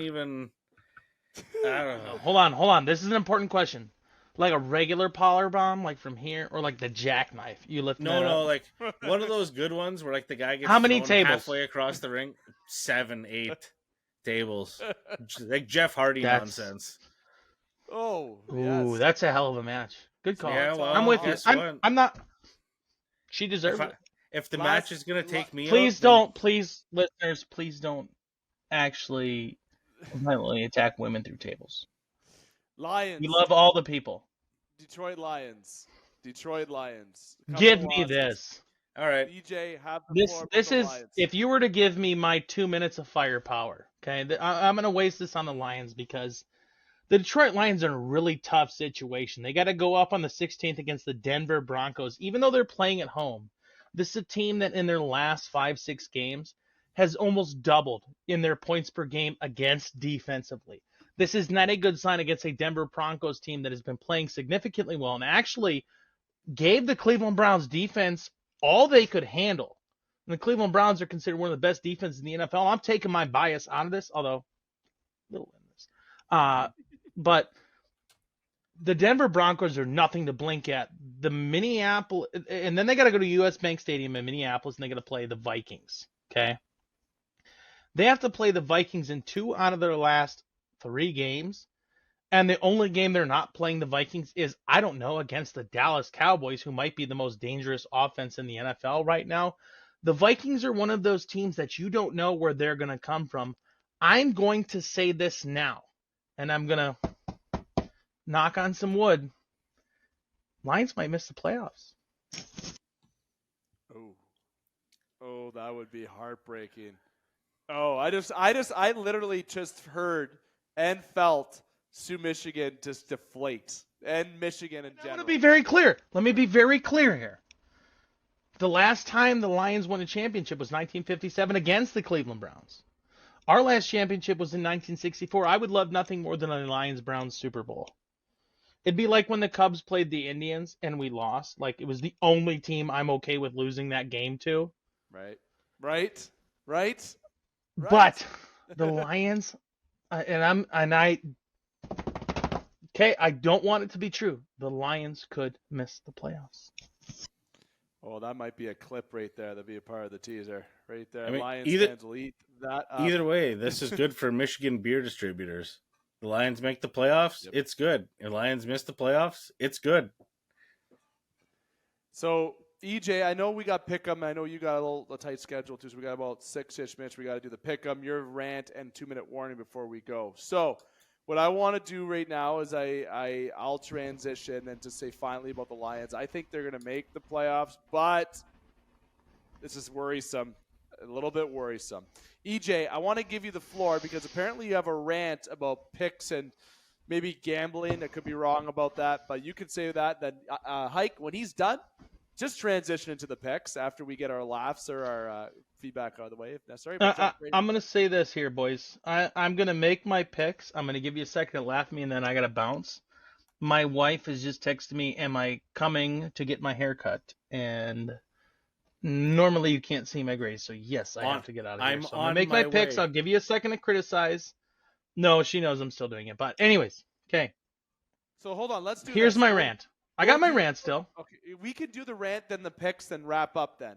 know. Hold on. This is an important question. Like a regular powerbomb, like from here, or like the jackknife you lift? No, like one of those good ones where like the guy gets how many tables halfway across the ring? 7, 8 tables, like Jeff Hardy nonsense. Oh, ooh, that's a hell of a match. Good call. Yeah, well, I'm with you. I'm not. She deserves it. If the match is gonna take me, please, listeners, please don't actually violently attack women through tables. Lions. We love all the people. Detroit Lions. Give me this. All right, DJ, have the floor. This is Lions. If you were to give me my 2 minutes of firepower. Okay, I'm gonna waste this on the Lions because the Detroit Lions are in a really tough situation. They got to go up on the 16th against the Denver Broncos, even though they're playing at home. This is a team that in their last 5-6 games has almost doubled in their points per game against defensively. This is not a good sign against a Denver Broncos team that has been playing significantly well and actually gave the Cleveland Browns defense all they could handle. And the Cleveland Browns are considered one of the best defenses in the NFL. I'm taking my bias out of this, although little in this. But the Denver Broncos are nothing to blink at. The Minneapolis, and then they got to go to U.S. Bank Stadium in Minneapolis, and they got to play the Vikings. Okay, they have to play the Vikings in 2 out of their last 3 games, and the only game they're not playing the Vikings is, I don't know, against the Dallas Cowboys, who might be the most dangerous offense in the NFL right now. The Vikings are one of those teams that you don't know where they're going to come from. I'm going to say this now, and I'm going to knock on some wood. Lions might miss the playoffs. Oh, that would be heartbreaking. Oh, I literally just heard and felt Sioux Michigan just deflate, and Michigan in general. Let me be very clear. Let me be very clear here. The last time the Lions won a championship was 1957 against the Cleveland Browns. Our last championship was in 1964. I would love nothing more than a Lions-Browns Super Bowl. It'd be like when the Cubs played the Indians and we lost. Like, it was the only team I'm okay with losing that game to. Right. But the Lions, I don't want it to be true. The Lions could miss the playoffs. Oh, that might be a clip right there. That'd be a part of the teaser right there. I mean, Lions fans will eat that up. Either way, this is good for Michigan beer distributors. The Lions make the playoffs, It's good. The Lions miss the playoffs, it's good. So, EJ, I know we got Pick'em. I know you got a tight schedule too, so we got about 6-ish minutes. We got to do the Pick'em, your rant, and 2-minute warning before we go. So, what I want to do right now is I'll transition and just say finally about the Lions. I think they're going to make the playoffs, but this is worrisome, a little bit worrisome. EJ, I want to give you the floor because apparently you have a rant about picks and maybe gambling. I could be wrong about that, but you can say that. Then Hike, when he's done, just transition into the picks after we get our laughs or our feedback out of the way if necessary. I'm going to say this here, boys. I'm going to make my picks. I'm going to give you a second to laugh at me, and then I got to bounce. My wife has just texted me, am I coming to get my hair cut? And normally you can't see my grays, so yes, I have to get out of here. So I'm going to make my picks. I'll give you a second to criticize. No, she knows I'm still doing it. But anyways, okay. So hold on. Let's do Here's my rant. I got my rant still. Okay, we could do the rant, then the picks, then wrap up then.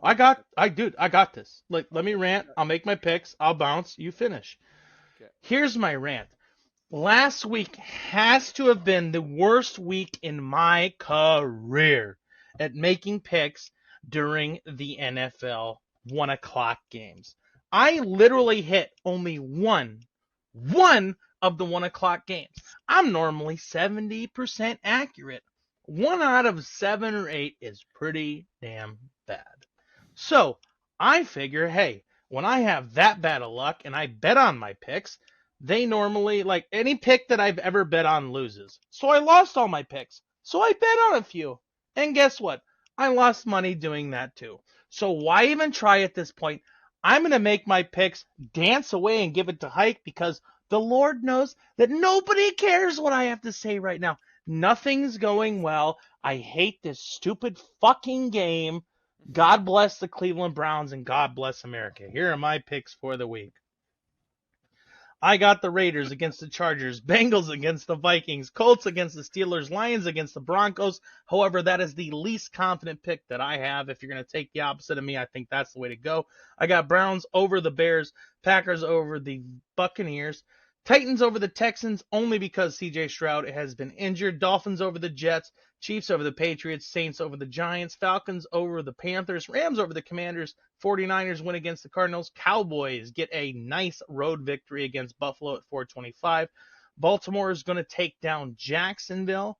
I got this. Like, let me rant. I'll make my picks. I'll bounce. You finish. Okay. Here's my rant. Last week has to have been the worst week in my career at making picks during the NFL 1 o'clock games. I literally hit only one of the 1 o'clock games. I'm normally 70% accurate. 1 out of 7 or 8 is pretty damn bad. So I figure, hey, when I have that bad of luck and I bet on my picks, they normally, like, any pick that I've ever bet on loses. So I lost all my picks. So I bet on a few. And guess what? I lost money doing that too. So why even try at this point? I'm going to make my picks dance away and give it to Hike because the Lord knows that nobody cares what I have to say right now. Nothing's going well. I hate this stupid fucking game. God bless the Cleveland Browns and God bless America. Here are my picks for the week. I got the Raiders against the Chargers, Bengals against the Vikings, Colts against the Steelers, Lions against the Broncos. However, that is the least confident pick that I have. If you're going to take the opposite of me, I think that's the way to go. I got Browns over the Bears, Packers over the Buccaneers, Titans over the Texans only because CJ Stroud has been injured, Dolphins over the Jets, Chiefs over the Patriots, Saints over the Giants, Falcons over the Panthers, Rams over the Commanders, 49ers win against the Cardinals, Cowboys get a nice road victory against Buffalo at 425, Baltimore is going to take down Jacksonville,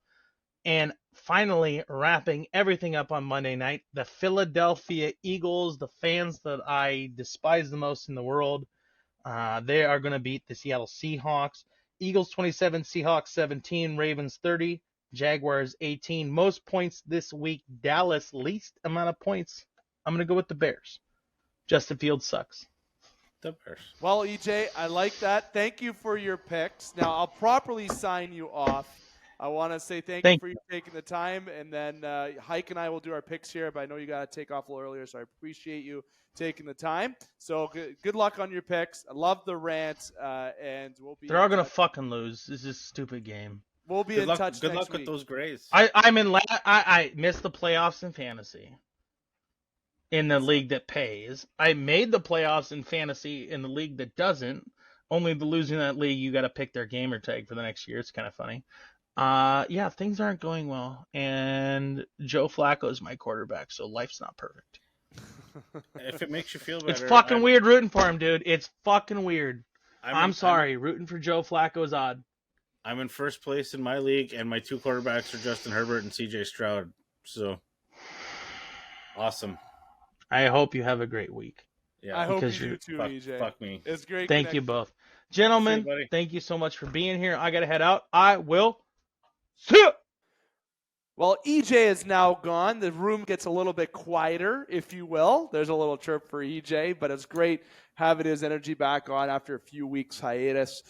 and finally wrapping everything up on Monday night, the Philadelphia Eagles, the fans that I despise the most in the world, they are going to beat the Seattle Seahawks. Eagles 27, Seahawks 17, Ravens 30, Jaguars 18. Most points this week. Dallas, least amount of points. I'm going to go with the Bears. Justin Fields sucks. The Bears. Well, EJ, I like that. Thank you for your picks. Now, I'll properly sign you off. I want to say thank you for you taking the time. And then Hike and I will do our picks here, but I know you got to take off a little earlier, so I appreciate you taking the time. So good luck on your picks. I love the rant, and we'll be. They're all going to fucking lose. This is a stupid game. We'll be Good in luck. touch Good next luck week. with those Grays. I missed the playoffs in fantasy. In the league that pays. I made the playoffs in fantasy in the league that doesn't. Only the losing that league, you got to pick their gamer tag for the next year. It's kind of funny. Yeah, things aren't going well, and Joe Flacco is my quarterback, so life's not perfect. If it makes you feel better, It's fucking weird rooting for him, dude. It's fucking weird. I'm sorry. Rooting for Joe Flacco is odd. I'm in first place in my league, and my 2 quarterbacks are Justin Herbert and CJ Stroud. So awesome. I hope you have a great week. Yeah, I hope you do too, EJ. Fuck me. It's great. Thank you both. Gentlemen, thank you so much for being here. I got to head out. I will see you. Well, EJ is now gone. The room gets a little bit quieter, if you will. There's a little chirp for EJ, but it's great having his energy back on after a few weeks hiatus.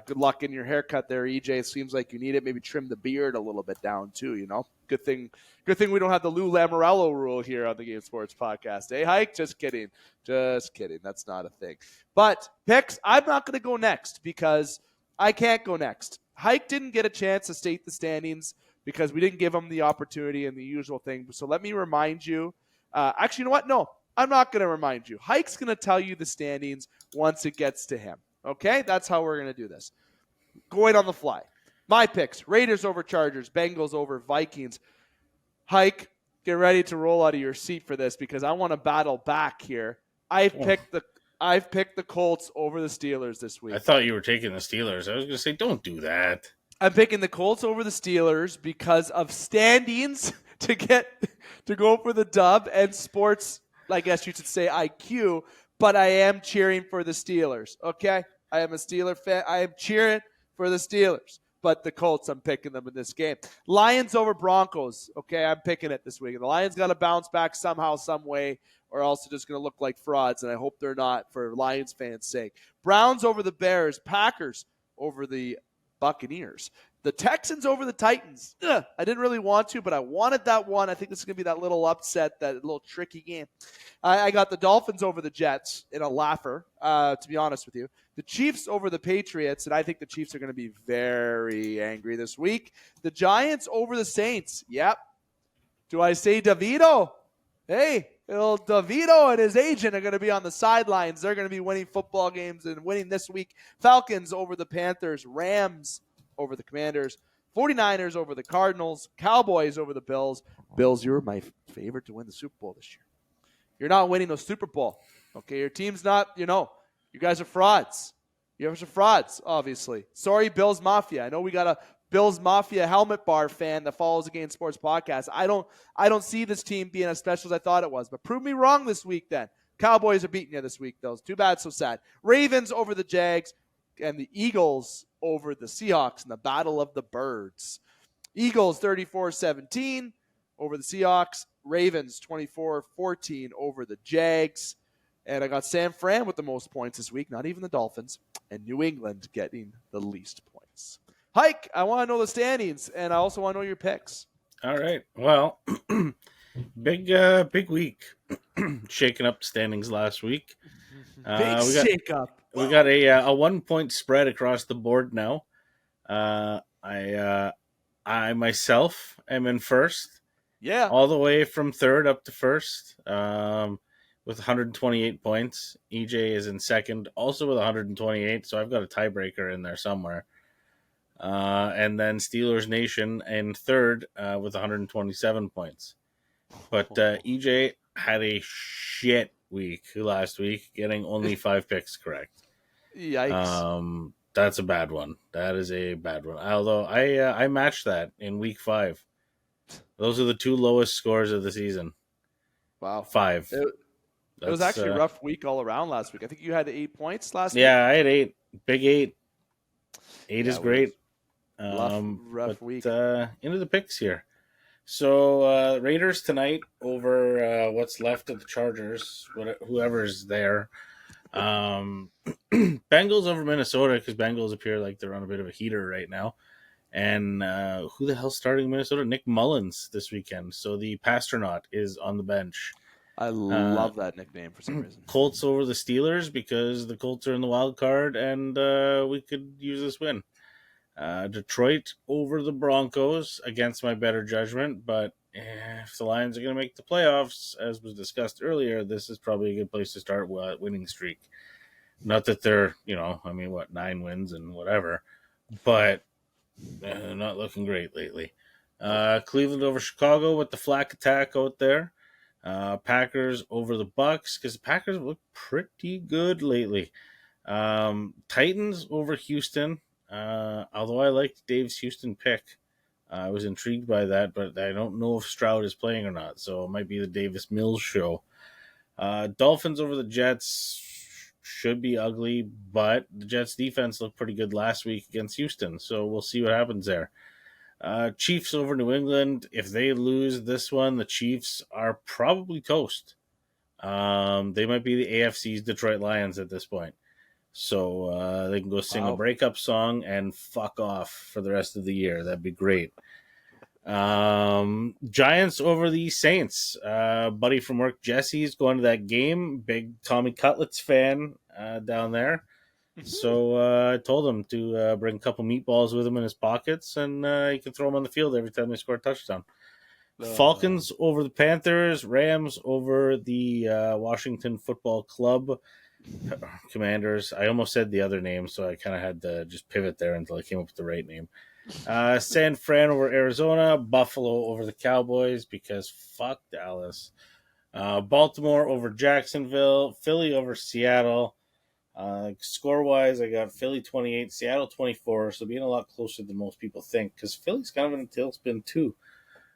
Good luck in your haircut there, EJ. It seems like you need it. Maybe trim the beard a little bit down too, you know. Good thing we don't have the Lou Lamorello rule here on the Game Sports Podcast. Hey, Hike? Just kidding. Just kidding. That's not a thing. But picks, I'm not going to go next because I can't go next. Hike didn't get a chance to state the standings because we didn't give him the opportunity and the usual thing. So let me remind you. Actually, you know what? No, I'm not going to remind you. Hike's going to tell you the standings once it gets to him. Okay? That's how we're going to do this. Going on the fly. My picks, Raiders over Chargers, Bengals over Vikings. Hike, get ready to roll out of your seat for this because I want to battle back here. I've picked the Colts over the Steelers this week. I thought you were taking the Steelers. I was going to say, don't do that. I'm picking the Colts over the Steelers because of standings to go for the dub and sports, I guess you should say IQ, but I am cheering for the Steelers, okay? I am a Steeler fan. I am cheering for the Steelers, but the Colts, I'm picking them in this game. Lions over Broncos, okay? I'm picking it this week. The Lions got to bounce back somehow, some way, or else they're just going to look like frauds, and I hope they're not for Lions fans' sake. Browns over the Bears, Packers over the Buccaneers. The Texans over the Titans. I didn't really want to, but I wanted that one. I think this is going to be that little upset, that little tricky game. I got the Dolphins over the Jets in a laugher, to be honest with you. The Chiefs over the Patriots, and I think the Chiefs are going to be very angry this week. The Giants over the Saints. Yep. Do I say DeVito? Hey, little DeVito and his agent are going to be on the sidelines. They're going to be winning football games and winning this week. Falcons over the Panthers. Rams over the Commanders. 49ers over the Cardinals. Cowboys over the Bills. Bills, you were my favorite to win the Super Bowl this year. You're not winning the Super Bowl. Okay, your team's not, you guys are frauds. You guys are frauds, obviously. Sorry, Bills Mafia. I know we got a Bills Mafia helmet bar fan that follows the Game Sports Podcast. I don't see this team being as special as I thought it was. But prove me wrong this week then. Cowboys are beating you this week, though. Too bad, so sad. Ravens over the Jags and the Eagles over the Seahawks in the Battle of the Birds. Eagles 34-17 over the Seahawks. Ravens 24-14 over the Jags. And I got San Fran with the most points this week, not even the Dolphins. And New England getting the least points. Hike, I want to know the standings, and I also want to know your picks. All right. Well, big week. Shaking up the standings last week. Shake up. We got a 1-point spread across the board now. I myself am in first. Yeah. All the way from third up to first with 128 points. EJ is in second, also with 128, so I've got a tiebreaker in there somewhere. And then Steelers Nation in third with 127 points. But EJ had a shit week last week, getting only 5 picks correct. Yikes. That's a bad one. That is a bad one. Although I matched that in week 5. Those are the 2 lowest scores of the season. Wow. 5. It was actually a rough week all around last week. I think you had 8 points last week. Yeah, I had 8. Big 8. 8 is great. Rough week. Into the picks here. So Raiders tonight over what's left of the Chargers, whoever's there. Bengals over Minnesota because Bengals appear like they're on a bit of a heater right now. And who the hell's starting Minnesota? Nick Mullins this weekend. So the Pastronaut is on the bench. I love that nickname for some reason. Colts over the Steelers because the Colts are in the wild card and we could use this win. Detroit over the Broncos against my better judgment, but if the Lions are going to make the playoffs, as was discussed earlier, this is probably a good place to start with winning streak. Not that they're, 9 wins and whatever, but not looking great lately. Cleveland over Chicago with the Flack attack out there. Packers over the Bucks because the Packers look pretty good lately. Titans over Houston. Although I liked Dave's Houston pick, I was intrigued by that, but I don't know if Stroud is playing or not, so it might be the Davis Mills show. Dolphins over the Jets should be ugly, but the Jets defense looked pretty good last week against Houston, so we'll see what happens there. Chiefs over New England. If they lose this one, the Chiefs are probably toast. They might be the AFC's Detroit Lions at this point. So they can go sing a breakup song and fuck off for the rest of the year. That'd be great. Giants over the Saints. Buddy from work, Jesse's going to that game. Big Tommy Cutlets fan down there. So I told him to bring a couple meatballs with him in his pockets, and he can throw them on the field every time they score a touchdown. Falcons over the Panthers. Rams over the Washington Football Club. Commanders. I almost said the other name, so I kind of had to just pivot there until I came up with the right name. San Fran over Arizona. Buffalo over the Cowboys because fuck Dallas. Baltimore over Jacksonville. Philly over Seattle. Score-wise, I got Philly 28, Seattle 24, so being a lot closer than most people think because Philly's kind of in a tailspin too.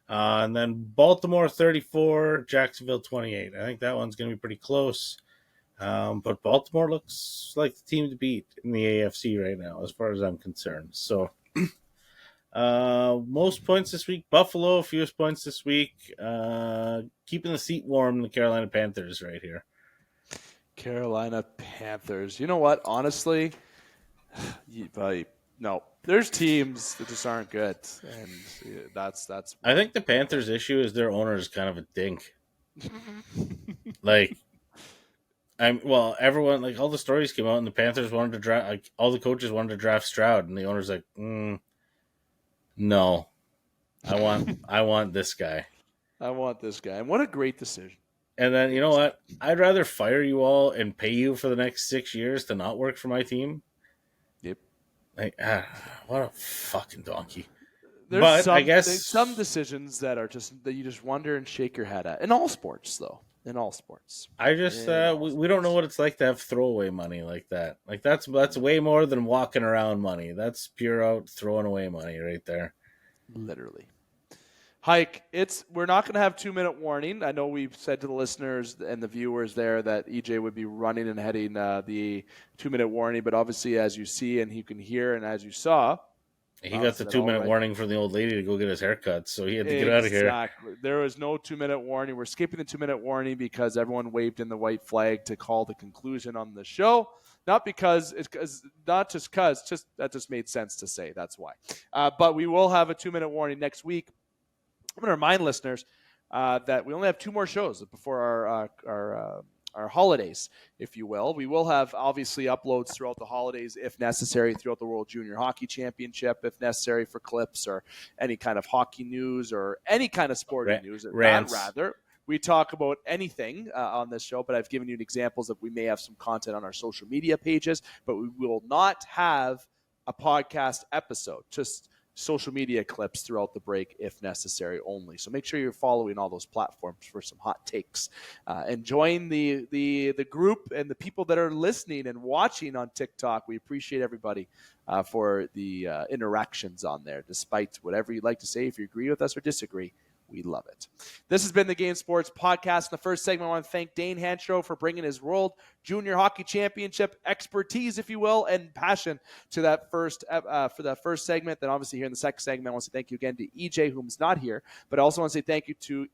And then Baltimore 34, Jacksonville 28. I think that one's going to be pretty close. But Baltimore looks like the team to beat in the AFC right now, as far as I'm concerned. So, most points this week, Buffalo, fewest points this week. Keeping the seat warm, the Carolina Panthers right here. Carolina Panthers. You know what? Honestly, no. There's teams that just aren't good, and that's. I think the Panthers' issue is their owner is kind of a dink. Everyone, like, all the stories came out, and the Panthers wanted to draft, like, all the coaches wanted to draft Stroud, and the owner's like, no, I want this guy. I want this guy. And what a great decision. And then, you know what? I'd rather fire you all and pay you for the next 6 years to not work for my team. Yep. What a fucking donkey. I guess some decisions that are just that you just wonder and shake your head at. In all sports, though. In all sports. I just we don't know what it's like to have throwaway money like that. Like that's way more than walking around money. That's pure out throwing away money right there. Literally. Hike, we're not going to have 2-minute warning. I know we've said to the listeners and the viewers there that EJ would be running and heading the 2-minute warning, but obviously as you see and you can hear and as you saw, he got the 2-minute warning from the old lady to go get his haircut, so he had to get out of here. Exactly. There was no 2-minute warning. We're skipping the 2-minute warning because everyone waved in the white flag to call the conclusion on the show. Not because that just made sense to say. That's why. But we will have a 2-minute warning next week. I'm going to remind listeners that we only have 2 more shows before our holidays, if you will. We will have, obviously, uploads throughout the holidays, if necessary, throughout the World Junior Hockey Championship, if necessary, for clips or any kind of hockey news or any kind of sporting news. Rants. Rather, we talk about anything on this show, but I've given you examples of we may have some content on our social media pages, but we will not have a podcast episode, just social media clips throughout the break if necessary only. So make sure you're following all those platforms for some hot takes. And join the group and the people that are listening and watching on TikTok. We appreciate everybody for the interactions on there, despite whatever you'd like to say. If you agree with us or disagree, we love it. This has been the Game Sports Podcast. In the first segment, I want to thank Dane Hancherow for bringing his World Junior Hockey Championship expertise, if you will, and passion to that first segment. Then obviously here in the second segment, I want to say thank you again to EJ, who's not here, but I also want to say thank you to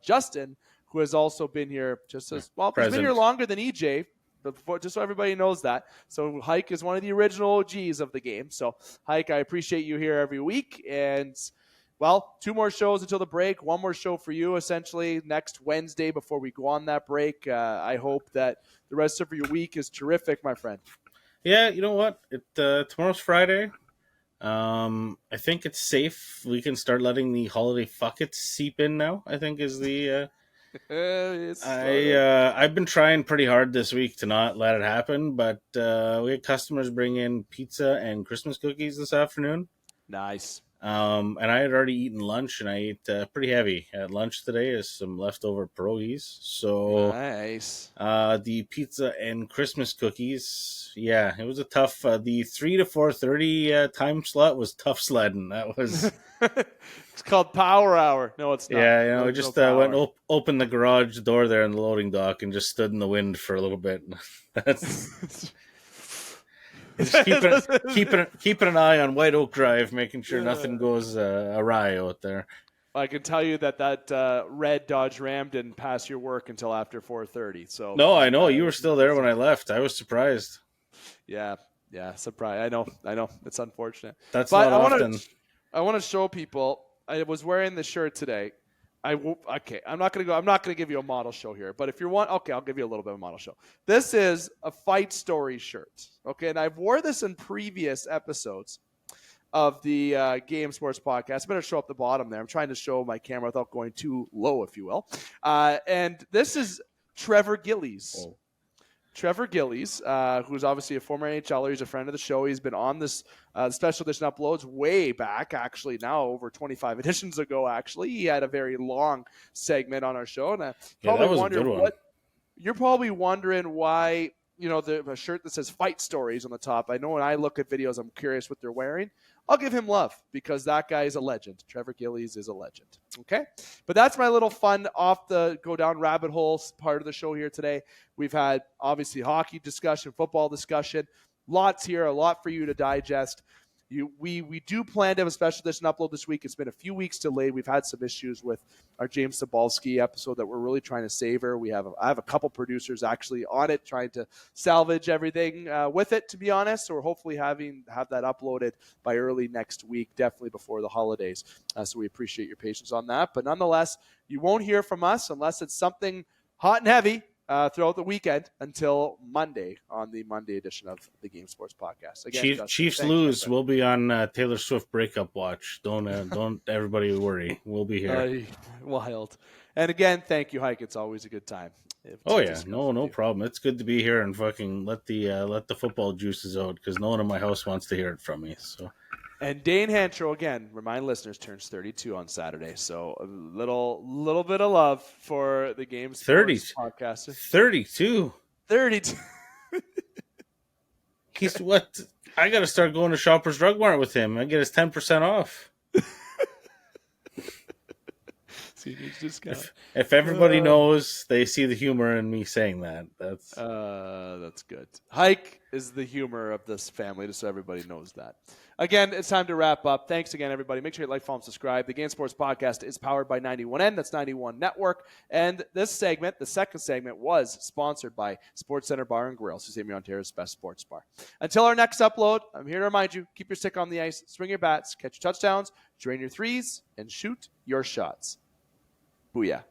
Justin, who has also been here just as well. He's been here longer than EJ, but just so everybody knows that. So Hike is one of the original OGs of the game. So Hike, I appreciate you here every week, and well, 2 more shows until the break. 1 more show for you, essentially, next Wednesday before we go on that break. I hope that the rest of your week is terrific, my friend. Yeah, you know what? Tomorrow's Friday. I think it's safe. We can start letting the holiday fuckets seep in now, I think is the... I've been trying pretty hard this week to not let it happen, but we had customers bring in pizza and Christmas cookies this afternoon. Nice. And I had already eaten lunch, and I ate pretty heavy at lunch today as some leftover pierogies. So nice. The pizza and Christmas cookies, yeah, it was a tough. The 3 to 4:30 time slot was tough sledding. That was. It's called Power Hour. No, it's not. Yeah, we just went opened the garage door there in the loading dock and just stood in the wind for a little bit. That's. Just keeping an eye on White Oak Drive, making sure nothing goes awry out there. I can tell you that red Dodge Ram didn't pass your work until after 4:30. So no, I know you were still there when I left. I was surprised. Yeah, surprised. I know. It's unfortunate. That's not often. I want to show people. I was wearing the shirt today. Okay, I'm not gonna give you a model show here, but if you want, okay, I'll give you a little bit of a model show. This is a Fight Story shirt, okay, and I've wore this in previous episodes of the Game Sports Podcast. I better show up the bottom there. I'm trying to show my camera without going too low, if you will. And this is Trevor Gillies. Oh. Trevor Gillies, who's obviously a former NHLer. He's a friend of the show. He's been on this special edition uploads way back, actually, now over 25 editions ago, actually. He had a very long segment on our show. And that was a good one. You're probably wondering why, a shirt that says Fight Stories on the top. I know when I look at videos, I'm curious what they're wearing. I'll give him love because that guy is a legend. Trevor Gillies is a legend. Okay? But that's my little fun go down rabbit hole part of the show here today. We've had, obviously, hockey discussion, football discussion. Lots here, a lot for you to digest. We do plan to have a special edition upload this week. It's been a few weeks delayed. We've had some issues with our James Sobalski episode that we're really trying to savor. I have a couple producers actually on it trying to salvage everything with it, to be honest. So we're hopefully have that uploaded by early next week, definitely before the holidays. So we appreciate your patience on that. But nonetheless, you won't hear from us unless it's something hot and heavy throughout the weekend until Monday on the Monday edition of the Game Sports Podcast. Again, Chiefs lose. We'll be on Taylor Swift breakup watch. Don't everybody worry. We'll be here. Wild. And again, thank you, Hike. It's always a good time. No problem. It's good to be here and fucking let the football juices out because no one in my house wants to hear it from me. So. And Dane Hancherow, again, remind listeners, turns 32 on Saturday. So a little bit of love for the Game Sports Podcast. 32. 32. He's what? I got to start going to Shoppers Drug Mart with him. I get his 10% off. If everybody knows, they see the humor in me saying that. That's good. Hike is the humor of this family, just so everybody knows that. Again, it's time to wrap up. Thanks again, everybody. Make sure you like, follow, and subscribe. The Game Sports Podcast is powered by 91N. That's 91 Network. And this segment, the second segment, was sponsored by Sports Center Bar and Grill, Sault Ontario's best sports bar. Until our next upload, I'm here to remind you, keep your stick on the ice, swing your bats, catch your touchdowns, drain your threes, and shoot your shots. Booyah.